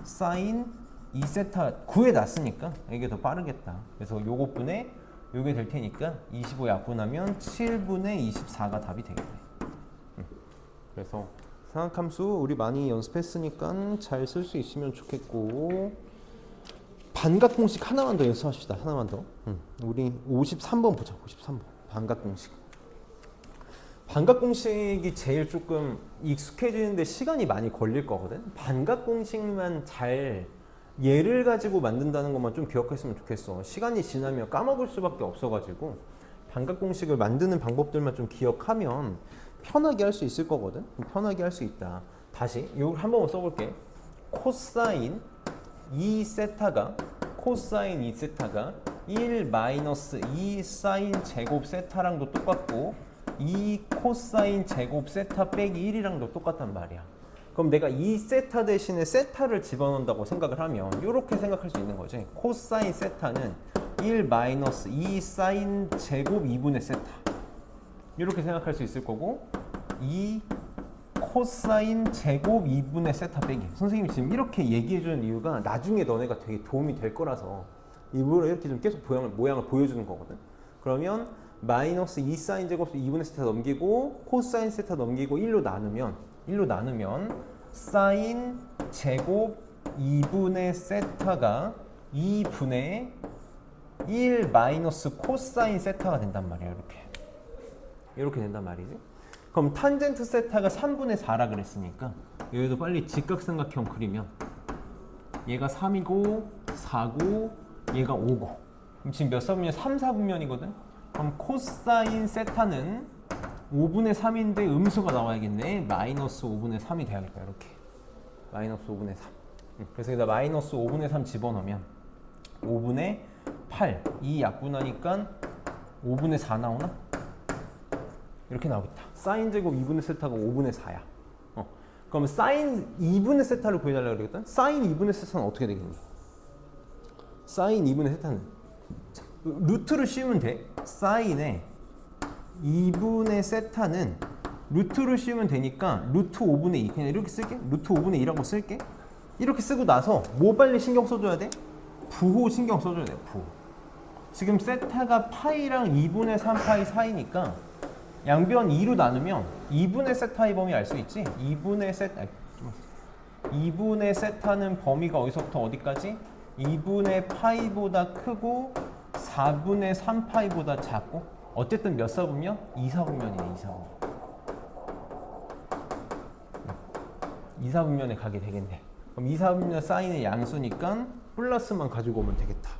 사인 2세타 구해놨으니까 이게 더 빠르겠다. 그래서 요것분의 요게 될 테니까 25 약분하면 7분의 24가 답이 되겠네. 그래서 삼각함수 우리 많이 연습했으니까 잘 쓸 수 있으면 좋겠고, 반각 공식 하나만 더 연습합시다. 하나만 더. 우리 53번 보자. 53번 반각 공식. 반각 공식이 제일 조금 익숙해지는데 시간이 많이 걸릴 거거든. 반각 공식만 잘 예를 가지고 만든다는 것만 좀 기억했으면 좋겠어. 시간이 지나면 까먹을 수밖에 없어가지고 반각 공식을 만드는 방법들만 좀 기억하면 편하게 할 수 있을 거거든. 편하게 할 수 있다. 다시 이걸 한 번만 써볼게. 코사인 2세타가 1 마이너스 2 사인 제곱 세타랑도 똑같고 2 코사인 제곱 세타 빼기 1이랑도 똑같단 말이야. 그럼 내가 2세타 대신에 세타를 집어넣는다고 생각을 하면 이렇게 생각할 수 있는 거지. 코사인 세타는 1 마이너스 2 사인 제곱 2분의 세타, 이렇게 생각할 수 있을 거고, 2 코사인 제곱 2분의 세타 빼기. 선생님이 지금 이렇게 얘기해 주는 이유가 나중에 너네가 되게 도움이 될 거라서 일부러 이렇게 좀 계속 모양을 보여주는 거거든. 그러면 마이너스 2 사인 제곱 2분의 세타 넘기고 코사인 세타 넘기고 1로 나누면 사인 제곱 2분의 세타가 2분의 1 마이너스 코사인 세타가 된단 말이야. 이렇게 된단 말이지. 그럼 탄젠트 세타가 3분의 4라 그랬으니까 여기도 빨리 직각삼각형 그리면 얘가 3이고 4고 얘가 5고, 그럼 지금 몇 사분면? 3, 4분면이거든. 그럼 코사인 세타는 5분의 3인데 음수가 나와야겠네. 마이너스 5분의 3이 돼야겠다. 이렇게 마이너스 5분의 3. 그래서 여기다 마이너스 5분의 3 집어넣으면 5분의 8, 2 약분하니까 5분의 4 나오나? 이렇게 나오겠다. 사인 제곱 2분의 세타가 5분의 4야. 그럼 사인 2분의 세타를 구해달라고 그러겠다. 사인 2분의 세타는 어떻게 되겠니? 사인 2분의 세타는 루트를 씌우면 돼. 사인에 2분의 세타는 루트를 씌우면 되니까 루트 5분의 2 그냥 이렇게 쓸게. 루트 5분의 2라고 쓸게. 이렇게 쓰고 나서 뭐 빨리 신경 써줘야 돼? 부호 신경 써줘야 돼. 부호. 지금 세타가 파이랑 2분의 3파이 사이니까 양변 2로 나누면 2분의 세타의 범위 알 수 있지? 2분의 세타는 범위가 어디서부터 어디까지? 2분의 파이보다 크고 4분의 3파이보다 작고, 어쨌든 몇 사분면? 2사분면이네. 2사분면에 가게 되겠네. 그럼 2사분면 사인의 양수니까 플러스만 가지고 오면 되겠다.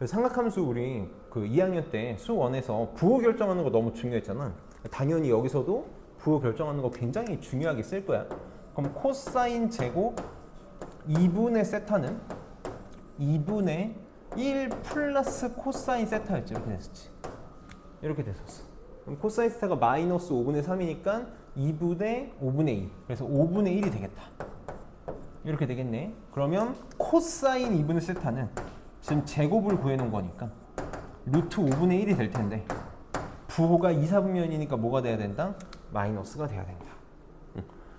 삼각함수 우리 그 2학년 때 수 1에서 부호 결정하는 거 너무 중요했잖아. 당연히 여기서도 부호 결정하는 거 굉장히 중요하게 쓸 거야. 그럼 코사인 제곱 2분의 세타는 2분의 1 플러스 코사인 세타였지. 이렇게 됐었지. 이렇게 됐었어. 그럼 코사인 세타가 마이너스 5분의 3이니까 2분의 5분의 2. 그래서 5분의 1이 되겠다. 이렇게 되겠네. 그러면 코사인 2분의 세타는 지금 제곱을 구해놓은 거니까 루트 5분의 1이 될 텐데, 부호가 2사분면이니까 뭐가 돼야 된다? 마이너스가 돼야 된다.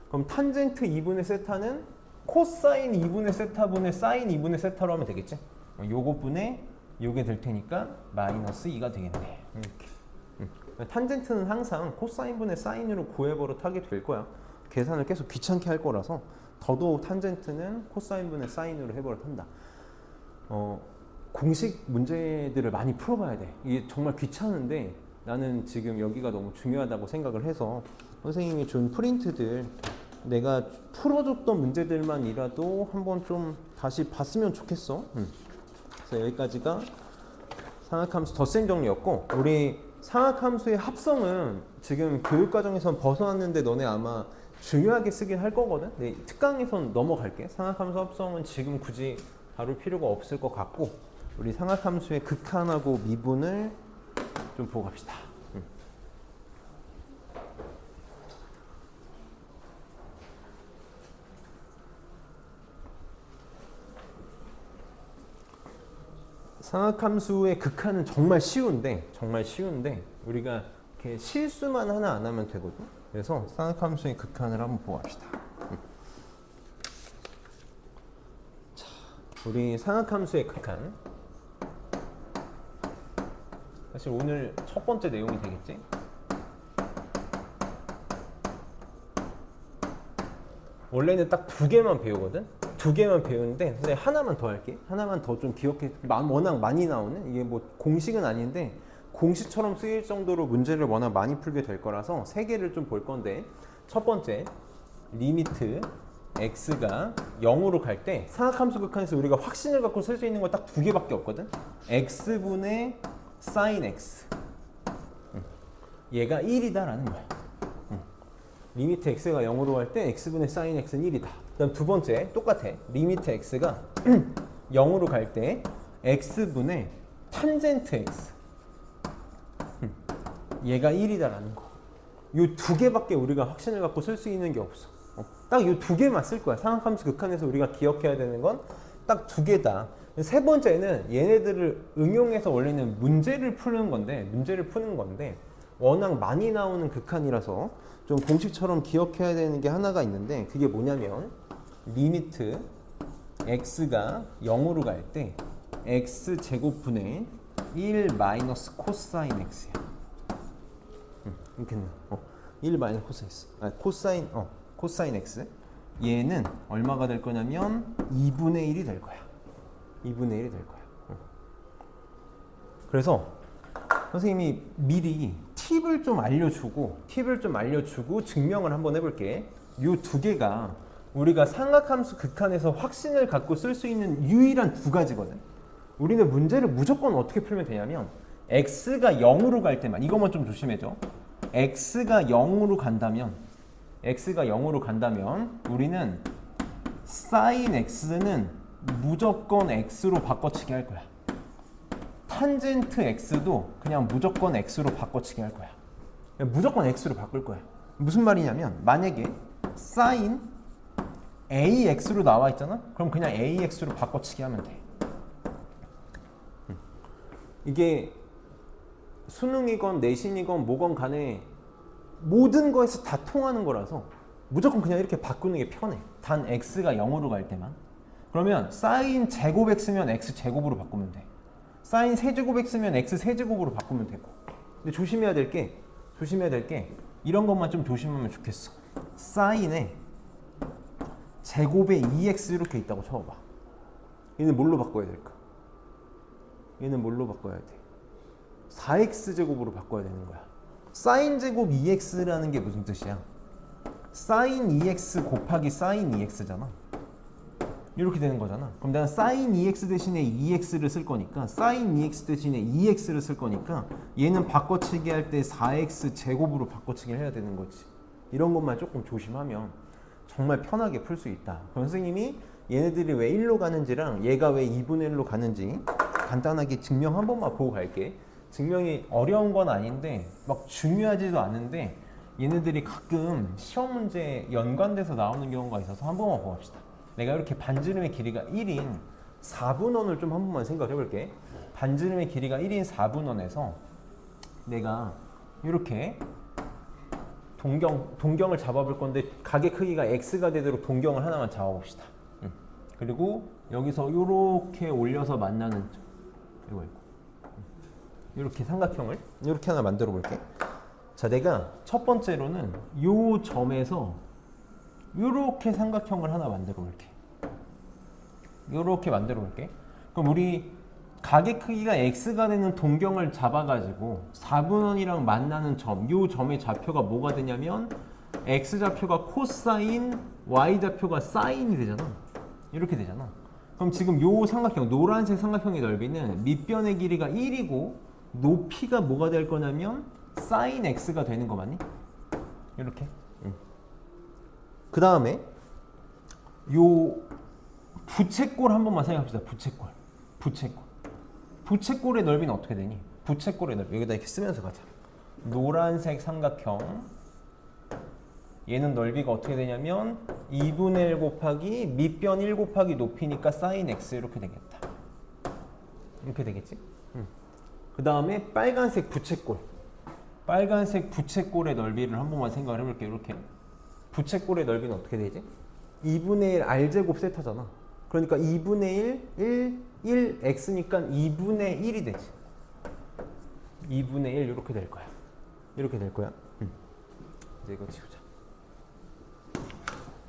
그럼 탄젠트 2분의 세타는 코사인 2분의 세타분의 사인 2분의 세타로 하면 되겠지? 요것분의 요게 될 테니까 마이너스 2가 되겠네. 이렇게. 탄젠트는 항상 코사인분의 사인으로 구해버릇 하게 될 거야. 계산을 계속 귀찮게 할 거라서 더더욱 탄젠트는 코사인분의 사인으로 해버릇 한다. 공식 문제들을 많이 풀어봐야 돼. 이게 정말 귀찮은데 나는 지금 여기가 너무 중요하다고 생각을 해서 선생님이 준 프린트들 내가 풀어줬던 문제들만이라도 한번 좀 다시 봤으면 좋겠어. 그래서 여기까지가 상학함수 덧셈 정리였고, 우리 상학함수의 합성은 지금 교육과정에선 벗어났는데 너네 아마 중요하게 쓰긴 할 거거든. 네, 특강에선 넘어갈게. 상학함수 합성은 지금 굳이 다룰 필요가 없을 것 같고, 우리 상학함수의 극한하고 미분을 좀 보고 갑시다. 상학함수의 극한은 정말 쉬운데 우리가 이렇게 실수만 하나 안 하면 되거든. 그래서 쌍함수의 극한을 한번 보합시다. 자, 우리 상악함수의 극한. 사실 오늘 첫 번째 내용이 되겠지? 원래는 딱 두 개만 배우거든? 두 개만 배우는데 선생님 하나만 더 할게. 하나만 더 좀 기억해. 워낙 많이 나오는? 이게 뭐 공식은 아닌데 공식처럼 쓰일 정도로 문제를 워낙 많이 풀게 될 거라서 세 개를 좀 볼 건데, 첫 번째 리미트 x가 0으로 갈 때 상악함수 극한에서 우리가 확신을 갖고 쓸 수 있는 건 딱 두 개밖에 없거든. x분의 sin x, 얘가 1이다라는 거야. 리미트 x가 0으로 갈 때 x분의 sin x는 1이다. 그다음 두 번째 똑같아. 리미트 x가 0으로 갈 때 x분의 탄젠트 x, 얘가 1이다라는 거. 이 두 개밖에 우리가 확신을 갖고 쓸 수 있는 게 없어. 딱 이 두 개만 쓸 거야. 상악함수 극한에서 우리가 기억해야 되는 건 딱 두 개다. 세 번째는 얘네들을 응용해서 원래는 문제를 푸는 건데 워낙 많이 나오는 극한이라서 좀 공식처럼 기억해야 되는 게 하나가 있는데, 그게 뭐냐면 리미트 x가 0으로 갈 때 x 제곱분의 1 마이너스 코사인 x야. 이렇게 1 마이너스 코사인 x. 얘는 얼마가 될 거냐면 2분의 1이 될 거야. 2분의 1이 될 거야. 그래서 선생님이 미리 팁을 좀 알려주고 증명을 한번 해볼게. 이 두 개가 우리가 상악함수 극한에서 확신을 갖고 쓸 수 있는 유일한 두 가지거든. 우리는 문제를 무조건 어떻게 풀면 되냐면 x가 0으로 갈 때만, 이것만 좀 조심해줘. x가 0으로 간다면 우리는 sin x는 무조건 x로 바꿔치기 할 거야. 탄젠트 x도 그냥 무조건 x로 바꿔치기 할 거야. 무조건 x로 바꿀 거야. 무슨 말이냐면 만약에 sin ax로 나와 있잖아? 그럼 그냥 ax로 바꿔치기 하면 돼. 이게 수능이건 내신이건 뭐건 간에 모든 거에서 다 통하는 거라서 무조건 그냥 이렇게 바꾸는 게 편해. 단 x가 0으로 갈 때만. 그러면 sin 제곱 x면 x 제곱으로 바꾸면 돼. sin 세제곱 x면 x 세제곱으로 바꾸면 되고. 근데 조심해야 될 게 이런 것만 좀 조심하면 좋겠어. sin에 제곱에 2x 이렇게 있다고 쳐봐. 얘는 뭘로 바꿔야 될까? 얘는 뭘로 바꿔야 돼? 4x 제곱으로 바꿔야 되는 거야. sin 제곱 2x라는 게 무슨 뜻이야? sin 2x 곱하기 sin 2x잖아. 이렇게 되는 거잖아. 그럼 내가 sin 2x 대신에 2x를 쓸 거니까, sin 2x 대신에 2x를 쓸 거니까 얘는 바꿔치기 할 때 4x 제곱으로 바꿔치기를 해야 되는 거지. 이런 것만 조금 조심하면 정말 편하게 풀 수 있다. 그럼 선생님이 얘네들이 왜 1로 가는지랑 얘가 왜 2분의 1로 가는지 간단하게 증명 한 번만 보고 갈게. 증명이 어려운 건 아닌데 막 중요하지도 않은데 얘네들이 가끔 시험 문제에 연관돼서 나오는 경우가 있어서 한 번만 보고 합시다. 내가 이렇게 반지름의 길이가 1인 4분원을 좀 한 번만 생각해 볼게. 반지름의 길이가 1인 4분원에서 내가 이렇게 동경을 잡아볼 건데 각의 크기가 x가 되도록 동경을 하나만 잡아봅시다. 그리고 여기서 이렇게 올려서 만나는 이거 이렇게 삼각형을 이렇게 하나 만들어 볼게. 자, 내가 첫 번째로는 이 점에서 이렇게 삼각형을 하나 만들어 볼게. 이렇게 만들어 볼게. 그럼 우리 각의 크기가 x가 되는 동경을 잡아가지고 4분원이랑 만나는 점, 이 점의 좌표가 뭐가 되냐면 x 좌표가 코사인, y 좌표가 사인이 되잖아. 이렇게 되잖아. 그럼 지금 이 삼각형, 노란색 삼각형의 넓이는 밑변의 길이가 1이고 높이가 뭐가 될 거냐면 sin x가 되는 거 맞니? 이렇게. 그 다음에 요 부채꼴 한 번만 생각합시다. 부채꼴의 넓이는 어떻게 되니? 부채꼴의 넓이 여기다 이렇게 쓰면서 가자. 노란색 삼각형, 얘는 넓이가 어떻게 되냐면 2분의 1 곱하기 밑변 1 곱하기 높이니까 sin x 이렇게 되겠다. 이렇게 되겠지? 그 다음에 빨간색 부채꼴 빨간색 부채꼴의 넓이를 한 번만 생각을 해볼게요. 이렇게 부채꼴의 넓이는 어떻게 되지? 2분의 1 r제곱 세타잖아. 그러니까 2분의 1 x니까 2분의 1이 되지. 2분의 1 이렇게 될 거야. 이렇게 될 거야. 이제 이거 지우자.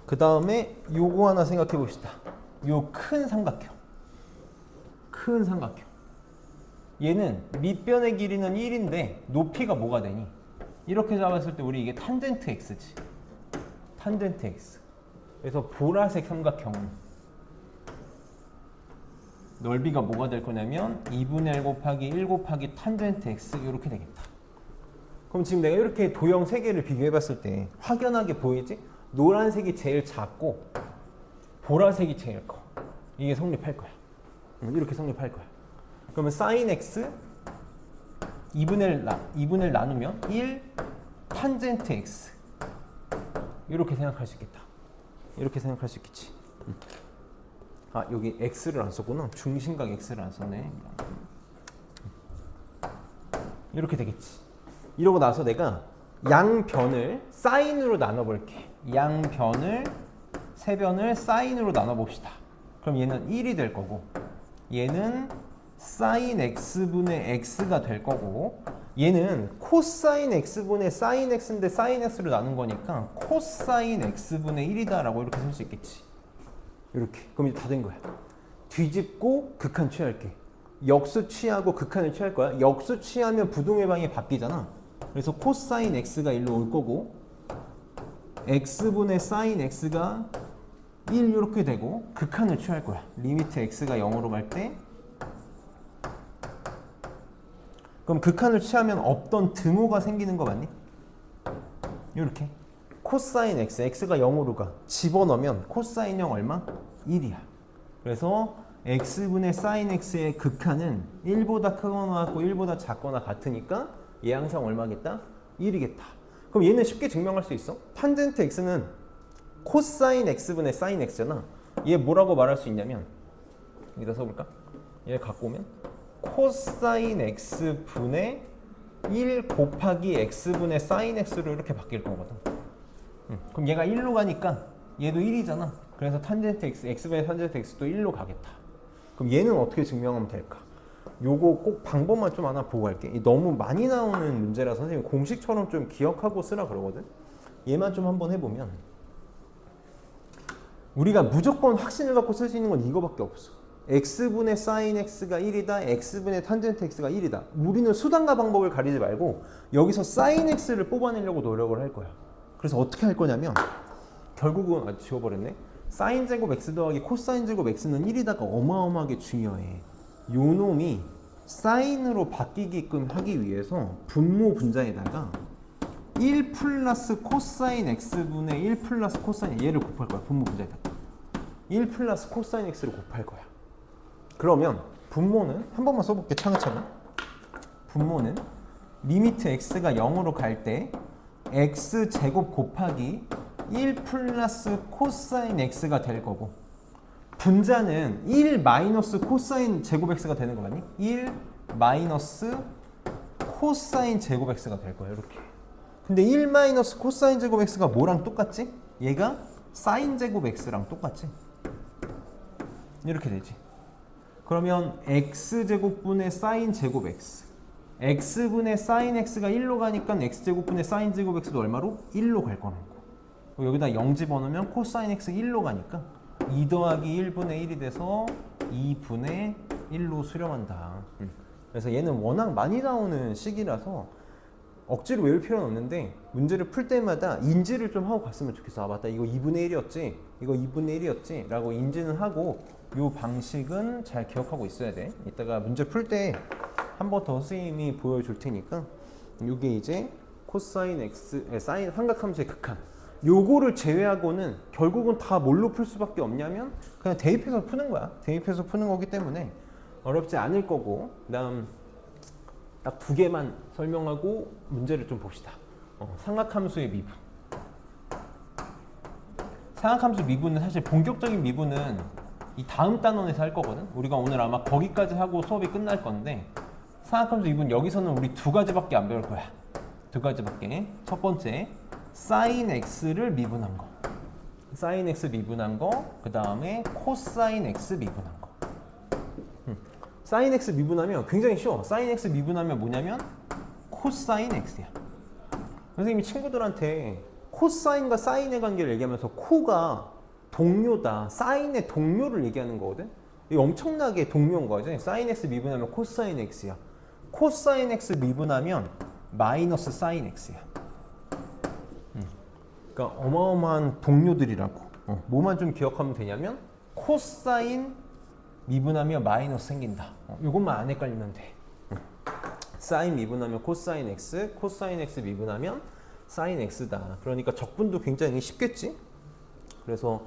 그 다음에 요거 하나 생각해 봅시다. 요 큰 삼각형. 큰 삼각형. 얘는 밑변의 길이는 1인데 높이가 뭐가 되니? 이렇게 잡았을 때 우리 이게 탄젠트 x지. 탄젠트 x. 그래서 보라색 삼각형은 넓이가 뭐가 될 거냐면 2분의 1 곱하기 1 곱하기 탄젠트 x 이렇게 되겠다. 그럼 지금 내가 이렇게 도형 3개를 비교해 봤을 때 확연하게 보이지? 노란색이 제일 작고 보라색이 제일 커. 이게 성립할 거야. 이렇게 성립할 거야. 그러면 sin x 2분의 1 나누면 1 탄젠트 x 이렇게 생각할 수 있겠다. 이렇게 생각할 수 있겠지. 아, 여기 x를 안 썼구나. 중심각 x를 안 썼네. 이렇게 되겠지. 이러고 나서 내가 양변을 사인으로 나눠볼게. 양변을 세 변을 사인으로 나눠봅시다. 그럼 얘는 1이 될 거고 얘는 sin x분의 x가 될 거고 얘는 코사인 x분의 sin x인데 sin x로 나눈 거니까 코사인 x분의 1이다 라고 이렇게 쓸 수 있겠지. 이렇게. 그럼 이제 다 된 거야. 뒤집고 극한 취할게. 역수 취하고 극한을 취할 거야. 역수 취하면 부동의 방이 바뀌잖아. 그래서 코사인 x가 1로 올 거고 x분의 sin x가 1 이렇게 되고 극한을 취할 거야. 리미트 x가 0으로 갈 때 그럼 극한을 취하면 없던 등호가 생기는 거 맞니? 이렇게 코사인 x, x가 0으로 가. 집어넣으면 코사인 0 얼마? 1이야. 그래서 x분의 sin x의 극한은 1보다 크거나 같고 1보다 작거나 같으니까 얘 항상 얼마겠다? 1이겠다. 그럼 얘는 쉽게 증명할 수 있어. 탄젠트 x는 코사인 x분의 sin x잖아. 얘 뭐라고 말할 수 있냐면 여기다 써볼까? 얘 갖고 오면 코사인 x분의 1 곱하기 x분의 sin x로 이렇게 바뀔 거거든. 그럼 얘가 1로 가니까 얘도 1이잖아. 그래서 탄젠트 x, x분의 탄젠트 x도 1로 가겠다. 그럼 얘는 어떻게 증명하면 될까? 요거 꼭 방법만 좀 하나 보고 갈게. 너무 많이 나오는 문제라 선생님이 공식처럼 좀 기억하고 쓰라 그러거든. 얘만 좀 한번 해보면 우리가 무조건 확신을 갖고 쓸 수 있는 건 이거밖에 없어. x분의 sin x가 1이다. x분의 탄젠트 x가 1이다. 우리는 수단과 방법을 가리지 말고 여기서 sin x를 뽑아내려고 노력을 할 거야. 그래서 어떻게 할 거냐면 결국은 지워버렸네. sin 제곱 x 더하기 코사인 제곱 x는 1이다가 어마어마하게 중요해. 요 놈이 사인으로 바뀌게끔 하기 위해서 분모 분자에다가 1 플러스 코사인 x분의 1 플러스 코사인 얘를 곱할 거야. 분모 분자에다가 1 플러스 코사인 x를 곱할 거야. 그러면 분모는 한 번만 써볼게. 차근차근. 분모는 리미트 x가 0으로 갈 때 x 제곱 곱하기 1 플러스 코사인 x가 될 거고 분자는 1 마이너스 코사인 제곱 x가 되는 거 맞니? 1 마이너스 코사인 제곱 x가 될 거예요. 이렇게. 근데 1 마이너스 코사인 제곱 x가 뭐랑 똑같지? 얘가 사인 제곱 x랑 똑같지? 이렇게 되지. 그러면 x제곱분의 사인 제곱 x x분의 사인 x가 1로 가니까 x제곱분의 사인 제곱 x도 얼마로? 1로 갈 거라고. 여기다 0 집어넣으면 코사인 x 1로 가니까 2 더하기 1분의 1이 돼서 2분의 1로 수렴한다. 그래서 얘는 워낙 많이 나오는 식이라서 억지로 외울 필요는 없는데 문제를 풀 때마다 인지를 좀 하고 갔으면 좋겠어. 아 맞다, 이거 2분의 1이었지, 이거 2분의 1이었지 라고 인지는 하고 이 방식은 잘 기억하고 있어야 돼. 이따가 문제 풀 때 한 번 더 선생님이 보여줄 테니까 이게 이제 코사인 x, 사인 삼각함수의 극한, 요거를 제외하고는 결국은 다 뭘로 풀 수밖에 없냐면 그냥 대입해서 푸는 거야. 대입해서 푸는 거기 때문에 어렵지 않을 거고, 그다음 딱 2개만 설명하고 문제를 좀 봅시다. 삼각함수의 미분. 삼각함수 미분은 사실 본격적인 미분은 이 다음 단원에서 할 거거든. 우리가 오늘 아마 거기까지 하고 수업이 끝날 건데 삼각함수 미분 여기서는 우리 2가지밖에 안 배울 거야. 두 가지밖에. 첫 번째, sin x를 미분한 거. sin x 미분한 거, 그 다음에 코사인 x 미분한 거. sin x 미분하면 굉장히 쉬워. sin x 미분하면 뭐냐면 코사인 x야. 선생님이 친구들한테 코사인과 사인의 관계를 얘기하면서 코가 동료다, 사인의 동료를 얘기하는 거거든. 이게 엄청나게 동료인 거지. sin x 미분하면 코사인 x야. 코사인 x 미분하면 마이너스 사인 x야. 그러니까 어마어마한 동료들이라고. 뭐만 좀 기억하면 되냐면 코사인 미분하면 마이너스 생긴다. 이것만 안 헷갈리면 돼. 사인 미분하면 코사인 x, 코사인 x 미분하면 사인 x다. 그러니까 적분도 굉장히 쉽겠지? 그래서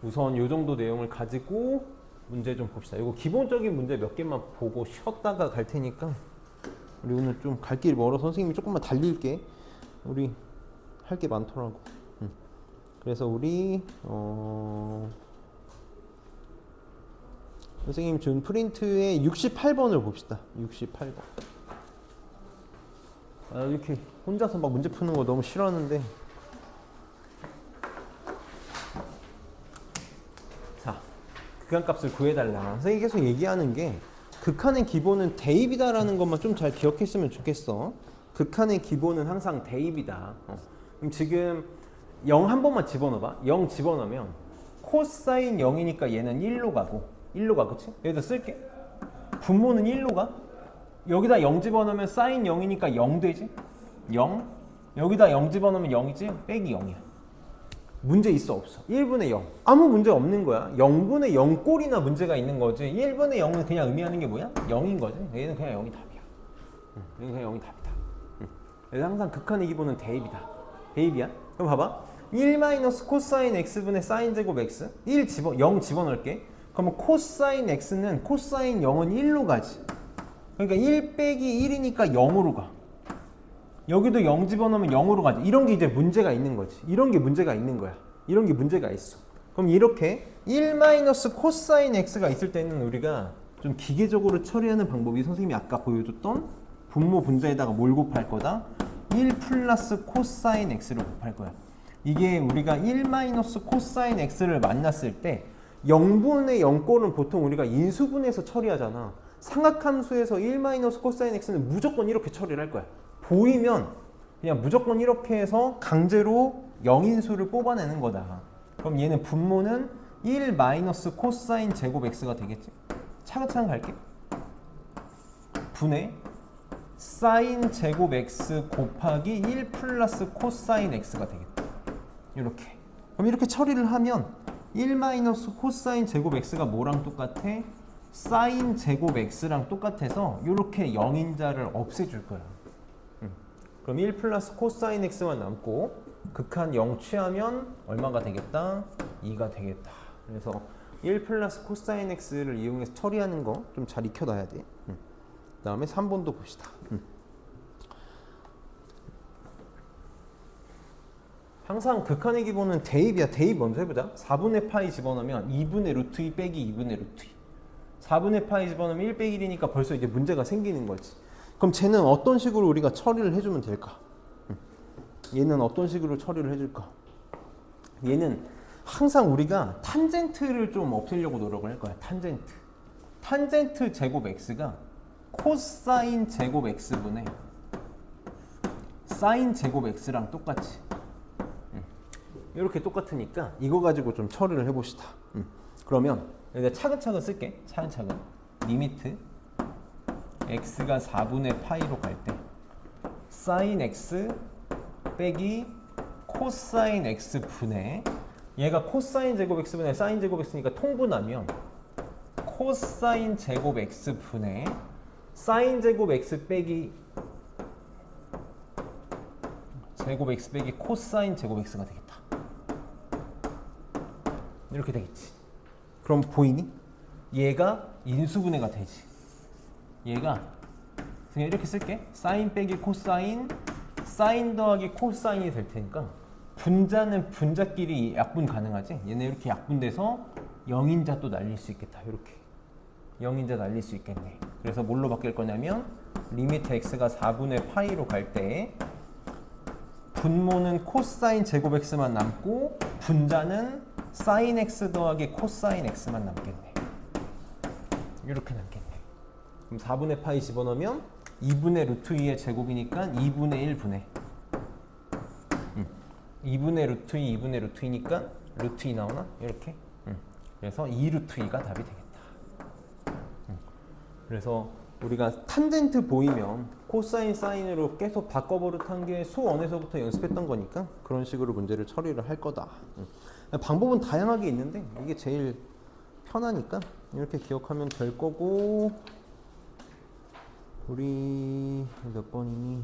우선 이 정도 내용을 가지고 문제 좀 봅시다. 이거 기본적인 문제 몇 개만 보고 쉬었다가 갈 테니까 우리 오늘 좀 갈 길이 멀어서 선생님이 조금만 달릴게. 우리 할 게 많더라고. 그래서 우리 선생님 준 프린트의 68번을 봅시다. 68번. 아, 이렇게 혼자서 막 문제 푸는 거 너무 싫어하는데. 자, 극한값을 구해달라. 선생님이 계속 얘기하는 게 극한의 기본은 대입이다라는 것만 좀 잘 기억했으면 좋겠어. 극한의 기본은 항상 대입이다. 그럼 지금 0 한 번만 집어넣어봐. 0 집어넣으면 코사인 0이니까 얘는 1로 가고 1로 가, 그치? 여기다 쓸게. 분모는 1로 가. 여기다 0 집어넣으면 사인 0이니까 0 되지? 0. 여기다 0 집어넣으면 0이지? 빼기 0이야. 문제 있어 없어? 1분의 0. 아무 문제 없는 거야. 0분의 0꼴이나 문제가 있는 거지. 1분의 0은 그냥 의미하는 게 뭐야? 0인 거지. 얘는 그냥 0이 답이야. 얘는 그냥 0이 답이다. 그래서 항상 극한의 기본은 대입이다. 대입이야. 그럼 봐봐. 1 마이너스 코사인 x분의 사인 제곱 x. 0 집어넣을게. 그러면 코사인 x는 코사인 0은 1로 가지. 그러니까 1 빼기 1이니까 0으로 가. 여기도 0 집어넣으면 0으로 가지. 이런 게 이제 문제가 있는 거지. 이런 게 문제가 있는 거야. 이런 게 문제가 있어. 그럼 이렇게 1 마이너스 코사인 x가 있을 때는 우리가 좀 기계적으로 처리하는 방법이 선생님이 아까 보여줬던 분모 분자에다가 뭘 곱할 거다? 1 플러스 코사인 x를 곱할 거야. 이게 우리가 1 마이너스 코사인 x를 만났을 때 0분의 0꼴은 보통 우리가 인수분해에서 처리하잖아. 상악함수에서 1 마이너스 코사인 x는 무조건 이렇게 처리를 할 거야. 보이면 그냥 무조건 이렇게 해서 강제로 0인수를 뽑아내는 거다. 그럼 얘는 분모는 1 마이너스 코사인 제곱 x가 되겠지. 차근차근 갈게. 분의 사인 제곱 x 곱하기 1 플러스 코사인 x가 되겠다. 이렇게. 그럼 이렇게 처리를 하면 1 마이너스 코사인 제곱 x가 뭐랑 똑같아? 사인 제곱 x랑 똑같아서 이렇게 0인자를 없애줄 거야. 그럼 1 플러스 코사인 x만 남고 극한 0 취하면 얼마가 되겠다? 2가 되겠다. 그래서 1 플러스 코사인 x를 이용해서 처리하는 거 좀 잘 익혀놔야 돼. 그 다음에 3번도 봅시다. 항상 극한의 기본은 대입이야. 대입 먼저 해보자. 4분의 파이 집어넣으면 2분의 루트 2 빼기 2분의 루트 2. 4분의 파이 집어넣으면 1 빼기 1이니까 벌써 이제 문제가 생기는 거지. 그럼 쟤는 어떤 식으로 우리가 처리를 해주면 될까? 얘는 어떤 식으로 처리를 해줄까? 얘는 항상 우리가 탄젠트를 좀 없애려고 노력을 할 거야. 탄젠트. 탄젠트 제곱 x가 코사인 제곱 x분의 사인 제곱 x랑 똑같이. 이렇게 똑같으니까 이거 가지고 좀 처리를 해봅시다. 그러면 내가 차근차근 쓸게. 차근차근. 리미트 x가 4분의 파이로 갈 때 사인 x 빼기 코사인 x 분의 얘가 코사인 제곱 x분의 사인 제곱 x니까 통분하면 코사인 제곱 x 분의 사인 제곱 x 빼기 제곱 x 빼기 코사인 제곱 x가 되겠다. 이렇게 되겠지. 그럼 보이니? 얘가 인수분해가 되지. 얘가 그냥 이렇게 쓸게. 사인 빼기 코사인, 사인 더하기 코사인이 될 테니까 분자는 분자끼리 약분 가능하지. 얘네 이렇게 약분돼서 0인자 또 날릴 수 있겠다. 이렇게 0인자 날릴 수 있겠네. 그래서 뭘로 바뀔 거냐면 리미트 x가 4분의 파이로 갈 때 분모는 코사인 제곱 x만 남고 분자는 사인 x 더하기 코사인 x만 남겠네. 이렇게 남겠네. 그럼 4분의 파이 집어넣으면 2분의 루트 2의 제곱이니까 2분의 1분의 2분의 루트 2, 2분의 루트 2니까 루트 2 나오나? 이렇게. 그래서 2 루트 2가 답이 되겠다. 그래서 우리가 탄젠트 보이면 코사인, 사인으로 계속 바꿔버릇한 게 수1에서부터 연습했던 거니까 그런 식으로 문제를 처리를 할 거다. 방법은 다양하게 있는데 이게 제일 편하니까 이렇게 기억하면 될 거고, 우리 몇 번이니?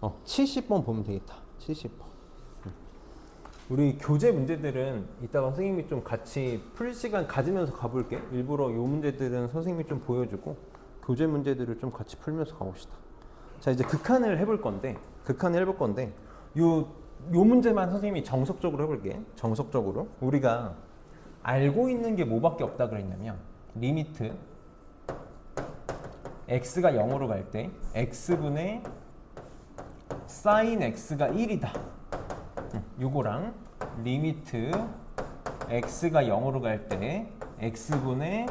70번 보면 되겠다. 70번. 우리 교재 문제들은 이따가 선생님이 좀 같이 풀 시간 가지면서 가볼게. 일부러 요 문제들은 선생님이 좀 보여주고 교재 문제들을 좀 같이 풀면서 가봅시다. 자, 이제 극한을 해볼 건데 요 문제만 선생님이 정석적으로 해볼게. 정석적으로 우리가 알고 있는 게 뭐밖에 없다 그랬냐면 리미트 x가 0으로 갈 때 x분의 sin x가 1이다. 요거랑 리미트 x가 0으로 갈 때 x분의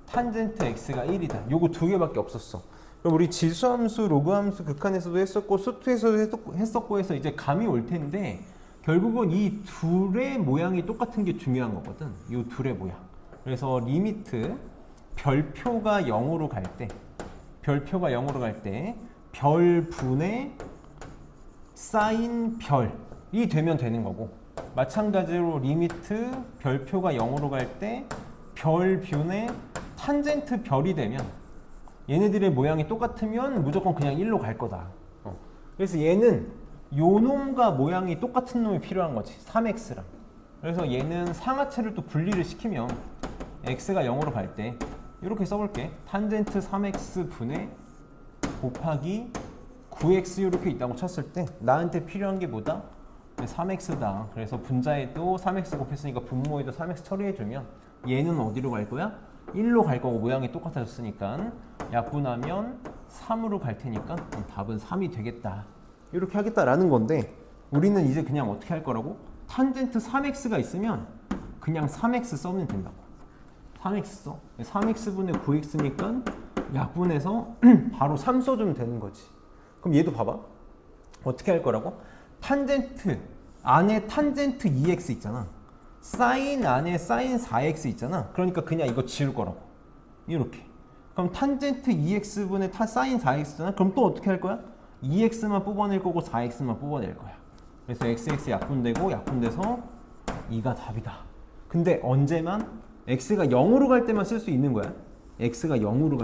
탄젠트 x가 1이다. 요거 두 개밖에 없었어. 그럼 우리 지수함수, 로그함수 극한에서도 했었고 수투에서도 했었고 해서 이제 감이 올 텐데 결국은 이 둘의 모양이 똑같은 게 중요한 거거든. 이 둘의 모양. 그래서 리미트 별표가 0으로 갈 때 별분의 사인 별이 되면 되는 거고, 마찬가지로 리미트 별표가 0으로 갈 때 별분의 탄젠트 별이 되면 얘네들의 모양이 똑같으면 무조건 그냥 1로 갈 거다. 그래서 얘는 요 놈과 모양이 똑같은 놈이 필요한 거지. 3x랑. 그래서 얘는 상하체를 또 분리를 시키면 x가 0으로 갈 때 이렇게 써볼게. 탄젠트 3x 분의 곱하기 9x 이렇게 있다고 쳤을 때 나한테 필요한 게 뭐다? 3x다. 그래서 분자에도 3x 곱했으니까 분모에도 3x 처리해주면 얘는 어디로 갈 거야? 1로 갈 거고 모양이 똑같아졌으니까 약분하면 3으로 갈 테니까 답은 3이 되겠다. 이렇게 하겠다라는 건데 우리는 이제 그냥 어떻게 할 거라고? 탄젠트 3x가 있으면 그냥 3x 써면 된다고. 3x 써. 3x분의 9x니까 약분해서 바로 3 써주면 되는 거지. 그럼 얘도 봐봐. 어떻게 할 거라고? 탄젠트 안에 탄젠트 2x 있잖아. 사인 안에 사인 4x 있잖아. 그러니까 그냥 이거 지울 거라고. 이렇게. 그럼 탄젠트 2x분의 사인 4x잖아. 그럼 또 어떻게 할 거야? 2x만 뽑아낼 거고 4x만 뽑아낼 거야. 그래서 xx 약분돼서 2가 답이다. 근데 언제만? x가 0으로 갈 때만 쓸 수 있는 거야. x가 0으로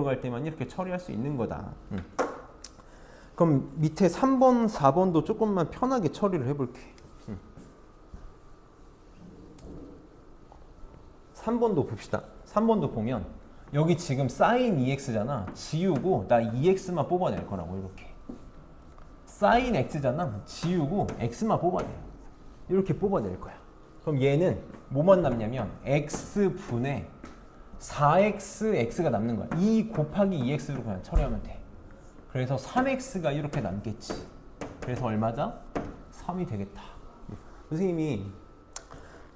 갈 때만 이렇게 처리할 수 있는 거다. 그럼 밑에 3번, 4번도 조금만 편하게 처리를 해볼게. 3번도 봅시다. 3번도 보면 여기 지금 sin 2x잖아. 지우고 나 2x만 뽑아낼 거라고. 이렇게 sin x잖아. 지우고 x만 뽑아내. 이렇게 뽑아낼 거야. 그럼 얘는 뭐만 남냐면 x분의 4x, x가 남는 거야. 2 곱하기 2x로 그냥 처리하면 돼. 그래서 3x가 이렇게 남겠지. 그래서 얼마다? 3이 되겠다. 선생님이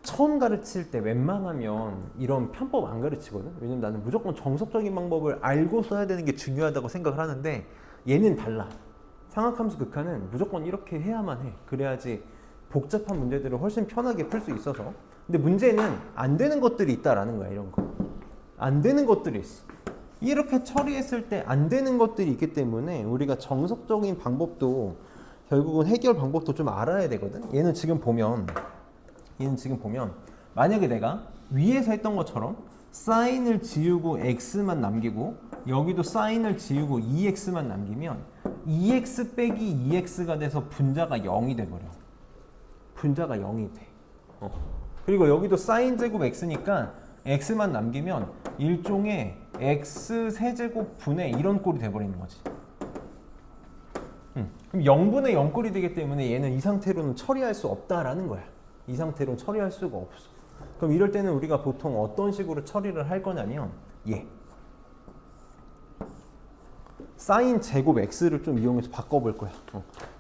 처음 가르칠 때 웬만하면 이런 편법 안 가르치거든. 왜냐면 나는 무조건 정석적인 방법을 알고 써야 되는 게 중요하다고 생각을 하는데 얘는 달라. 상학함수 극한은 무조건 이렇게 해야만 해. 그래야지 복잡한 문제들을 훨씬 편하게 풀 수 있어서. 근데 문제는 안 되는 것들이 있다라는 거야. 이런 거. 안 되는 것들이 있어. 이렇게 처리했을 때 안 되는 것들이 있기 때문에 우리가 정석적인 방법도 결국은 해결 방법도 좀 알아야 되거든. 얘는 지금 보면 만약에 내가 위에서 했던 것처럼 사인을 지우고 x만 남기고 여기도 사인을 지우고 2x만 남기면 2x 빼기 2x가 돼서 분자가 0이 돼버려. 분자가 0이 돼. 그리고 여기도 사인 제곱 x니까 x만 남기면 일종의 x 세제곱 분의 이런 꼴이 돼버리는 거지. 그럼 0분의 0 꼴이 되기 때문에 얘는 이 상태로는 처리할 수 없다라는 거야. 이 상태로는 처리할 수가 없어. 그럼 이럴 때는 우리가 보통 어떤 식으로 처리를 할 거냐면 사인 제곱 x를 좀 이용해서 바꿔볼 거야.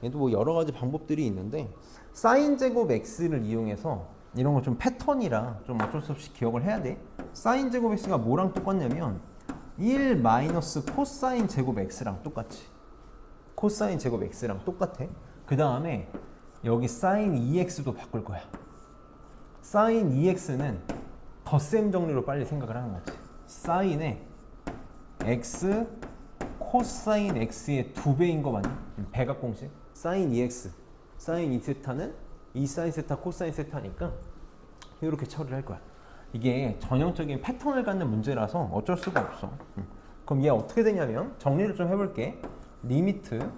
얘도 뭐 여러 가지 방법들이 있는데 사인 제곱 x를 이용해서 이런 거 좀 패턴이라 좀 어쩔 수 없이 기억을 해야 돼. 사인 제곱 x가 뭐랑 똑같냐면 1 마이너스 코사인 제곱 x랑 똑같지. 코사인 제곱 x랑 똑같아. 그 다음에 여기 사인 2x도 바꿀 거야. 사인 2x는 덧셈 정리로 빨리 생각을 하는 거지. 사인에 x 코사인 x의 2배인 거 맞니? 배각 공식. 사인 2x, 사인 2세타는 2 사인 세타 코사인 세타니까 이렇게 처리를 할 거야. 이게 전형적인 패턴을 갖는 문제라서 어쩔 수가 없어. 그럼 얘 어떻게 되냐면 정리를 좀 해볼게. 리미트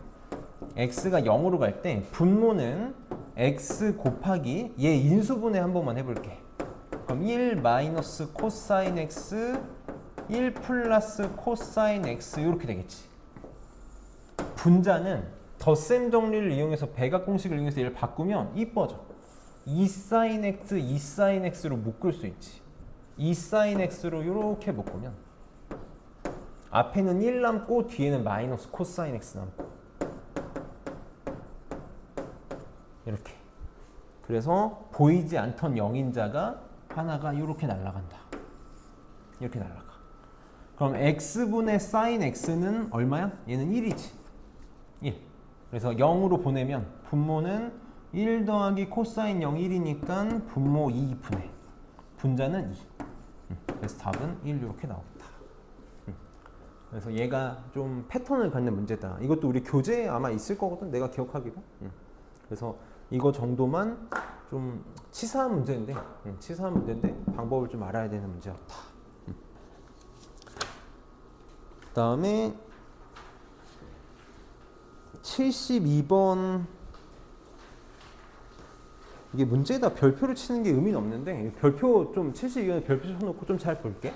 x가 0으로 갈 때 분모는 x 곱하기 얘 인수분해 한 번만 해볼게. 그럼 1 마이너스 코사인 x 1 플러스 코사인 x 이렇게 되겠지. 분자는 덧셈 정리를 이용해서 배각 공식을 이용해서 얘를 바꾸면 이뻐져. 2 사인 x, 2 사인 x로 묶을 수 있지. 2 사인 x로 이렇게 묶으면 앞에는 1 남고 뒤에는 마이너스 코사인 x 남고 이렇게. 그래서 보이지 않던 영인자가 하나가 이렇게 날아간다. 이렇게 날아가. 그럼 x분의 사인 x는 얼마야? 얘는 1이지. 1. 그래서 0으로 보내면 분모는 1 더하기 코사인 0 1이니까 분모 2분의 분자는 2. 그래서 답은 1 이렇게 나옵니다. 그래서 얘가 좀 패턴을 갖는 문제다. 이것도 우리 교재에 아마 있을 거거든. 내가 기억하기로. 그래서 이거 정도만 좀 치사한 문제인데 방법을 좀 알아야 되는 문제였다. 그 다음에 72번. 이게 문제에다 별표를 치는 게 의미는 없는데 별표 좀 72번에 별표 쳐놓고 좀 잘 볼게.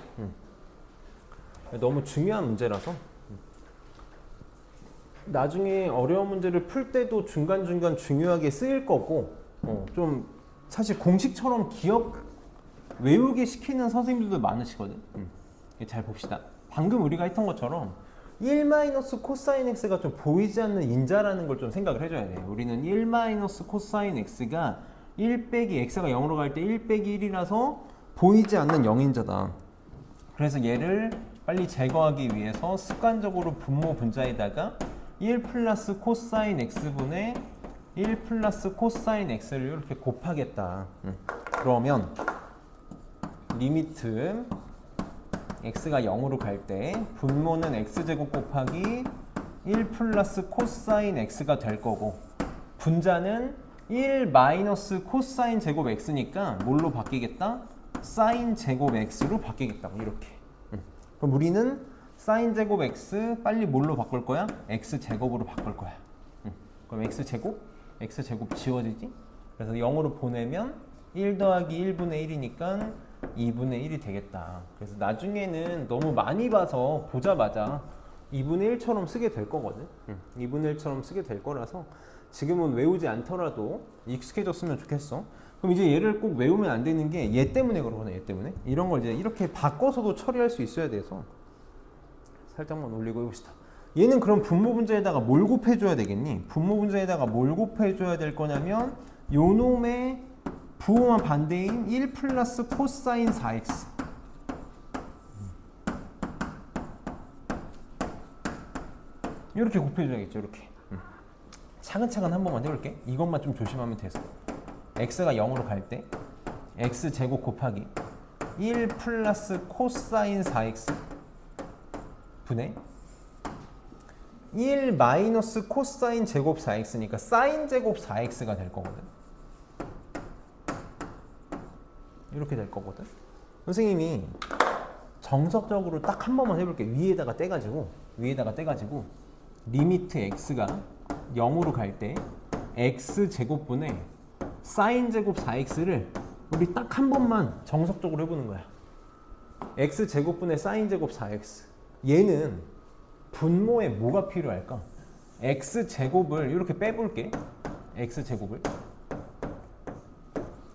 너무 중요한 문제라서 나중에 어려운 문제를 풀 때도 중간중간 중요하게 쓰일 거고 좀 사실 공식처럼 외우게 시키는 선생님들도 많으시거든. 잘 봅시다. 방금 우리가 했던 것처럼 1 마이너스 코사인 x가 좀 보이지 않는 인자라는 걸 좀 생각을 해줘야 돼. 우리는 1 마이너스 코사인 x가 1 빼기 x가 0으로 갈 때 1 빼기 1이라서 보이지 않는 영인자다. 그래서 얘를 빨리 제거하기 위해서 습관적으로 분모 분자에다가 1 플러스 코사인 x분의 1 플러스 코사인 x를 이렇게 곱하겠다. 그러면 리미트 x가 0으로 갈 때 분모는 x제곱 곱하기 1 플러스 코사인 x가 될 거고 분자는 1 마이너스 코사인 제곱 x니까 뭘로 바뀌겠다? 사인 제곱 x로 바뀌겠다고 이렇게. 그럼 우리는 사인 제곱 x 빨리 뭘로 바꿀 거야? x 제곱으로 바꿀 거야. 그럼 x 제곱 지워지지? 그래서 0으로 보내면 1 더하기 1분의 1이니까 2분의 1이 되겠다. 그래서 나중에는 너무 많이 봐서 보자마자 2분의 1처럼 쓰게 될 거거든. 2분의 1처럼 쓰게 될 거라서 지금은 외우지 않더라도 익숙해졌으면 좋겠어. 그럼 이제 얘를 꼭 외우면 안 되는 게 얘 때문에 그러거든. 얘 때문에. 이런 걸 이제 이렇게 바꿔서도 처리할 수 있어야 돼서 살짝만 올리고 해봅시다. 얘는 그럼 분모 분자에다가 뭘 곱해줘야 되겠니? 분모 분자에다가 뭘 곱해줘야 될 거냐면 요 놈의 부호와 반대인 1 플러스 코사인 4x. 이렇게 곱해줘야겠죠. 이렇게. 차근차근 한 번만 해볼게. 이것만 좀 조심하면 돼서. x가 0으로 갈 때 x 제곱 곱하기 1 플러스 코사인 4x 분의 1 마이너스 코사인 제곱 4x니까 사인 제곱 4x가 될 거거든. 이렇게 될 거거든. 선생님이 정석적으로 딱 한 번만 해볼게. 위에다가 떼가지고 리미트 x가 0으로 갈 때 x 제곱분의 사인 제곱 4x를 우리 딱 한 번만 정석적으로 해보는 거야. x 제곱분의 사인 제곱 4x. 얘는 분모에 뭐가 필요할까? x 제곱을 이렇게 빼볼게. x 제곱을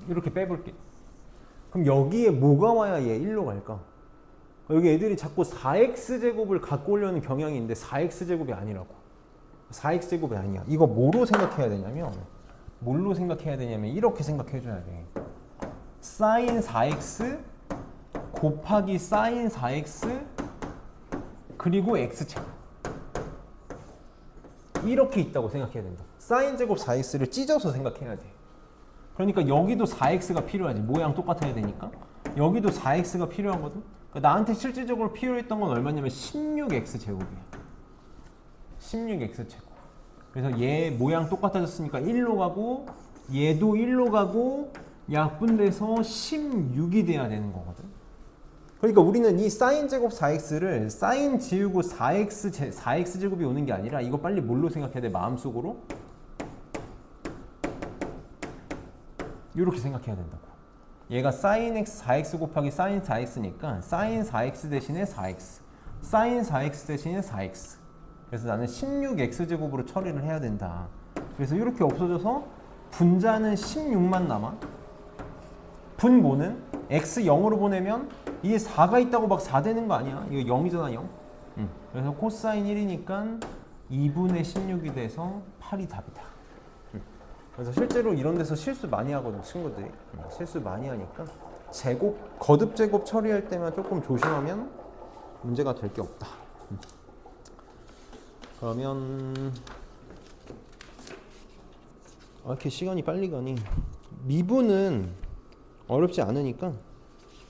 이렇게 빼볼게. 그럼 여기에 뭐가 와야 얘 1로 갈까? 여기 애들이 자꾸 4x제곱을 갖고 오려는 경향이 있는데 4x제곱이 아니라고. 4x제곱이 아니야. 이거 뭐로 생각해야 되냐면 뭘로 생각해야 되냐면 이렇게 생각해 줘야 돼. sin 4x 곱하기 sin 4x 그리고 x제곱. 이렇게 있다고 생각해야 된다. sin 제곱 4x를 찢어서 생각해야 돼. 그러니까 여기도 4x가 필요하지. 모양 똑같아야 되니까. 여기도 4x가 필요하거든. 그러니까 나한테 실질적으로 필요했던 건 얼마냐면 16x 제곱이야. 16x 제곱. 그래서 얘 모양 똑같아졌으니까 1로 가고 얘도 1로 가고 약분돼서 16이 돼야 되는 거거든. 그러니까 우리는 이 sin 제곱 4x를 sin 지우고 4x 제곱이 오는 게 아니라 이거 빨리 뭘로 생각해야 돼? 마음속으로 이렇게 생각해야 된다고. 얘가 sin x 4x 곱하기 sin 4x니까 sin 4x 대신에 4x, sin 4x 대신에 4x. 그래서 나는 16x 제곱으로 처리를 해야 된다. 그래서 이렇게 없어져서 분자는 16만 남아. 분모는 x 0으로 보내면 이게 4가 있다고 막 4 되는 거 아니야? 이거 0이잖아 0. 그래서 코사인 1이니까 2분의 16이 돼서 8이 답이다. 그래서 실제로 이런 데서 실수 많이 하거든 친구들이. 실수 많이 하니까 제곱, 거듭 제곱 처리할 때만 조금 조심하면 문제가 될 게 없다. 그러면 이렇게 시간이 빨리 가니 미분은 어렵지 않으니까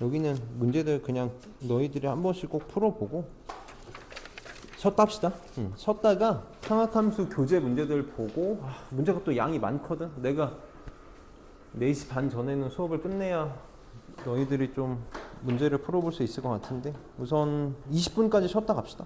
여기는 문제들 그냥 너희들이 한 번씩 꼭 풀어보고 쉬었다 합시다. 쉬었다가 상학함수 교재 문제들 보고 문제가 또 양이 많거든. 내가 4시 반 전에는 수업을 끝내야 너희들이 좀 문제를 풀어볼 수 있을 것 같은데 우선 20분까지 쉬었다 갑시다.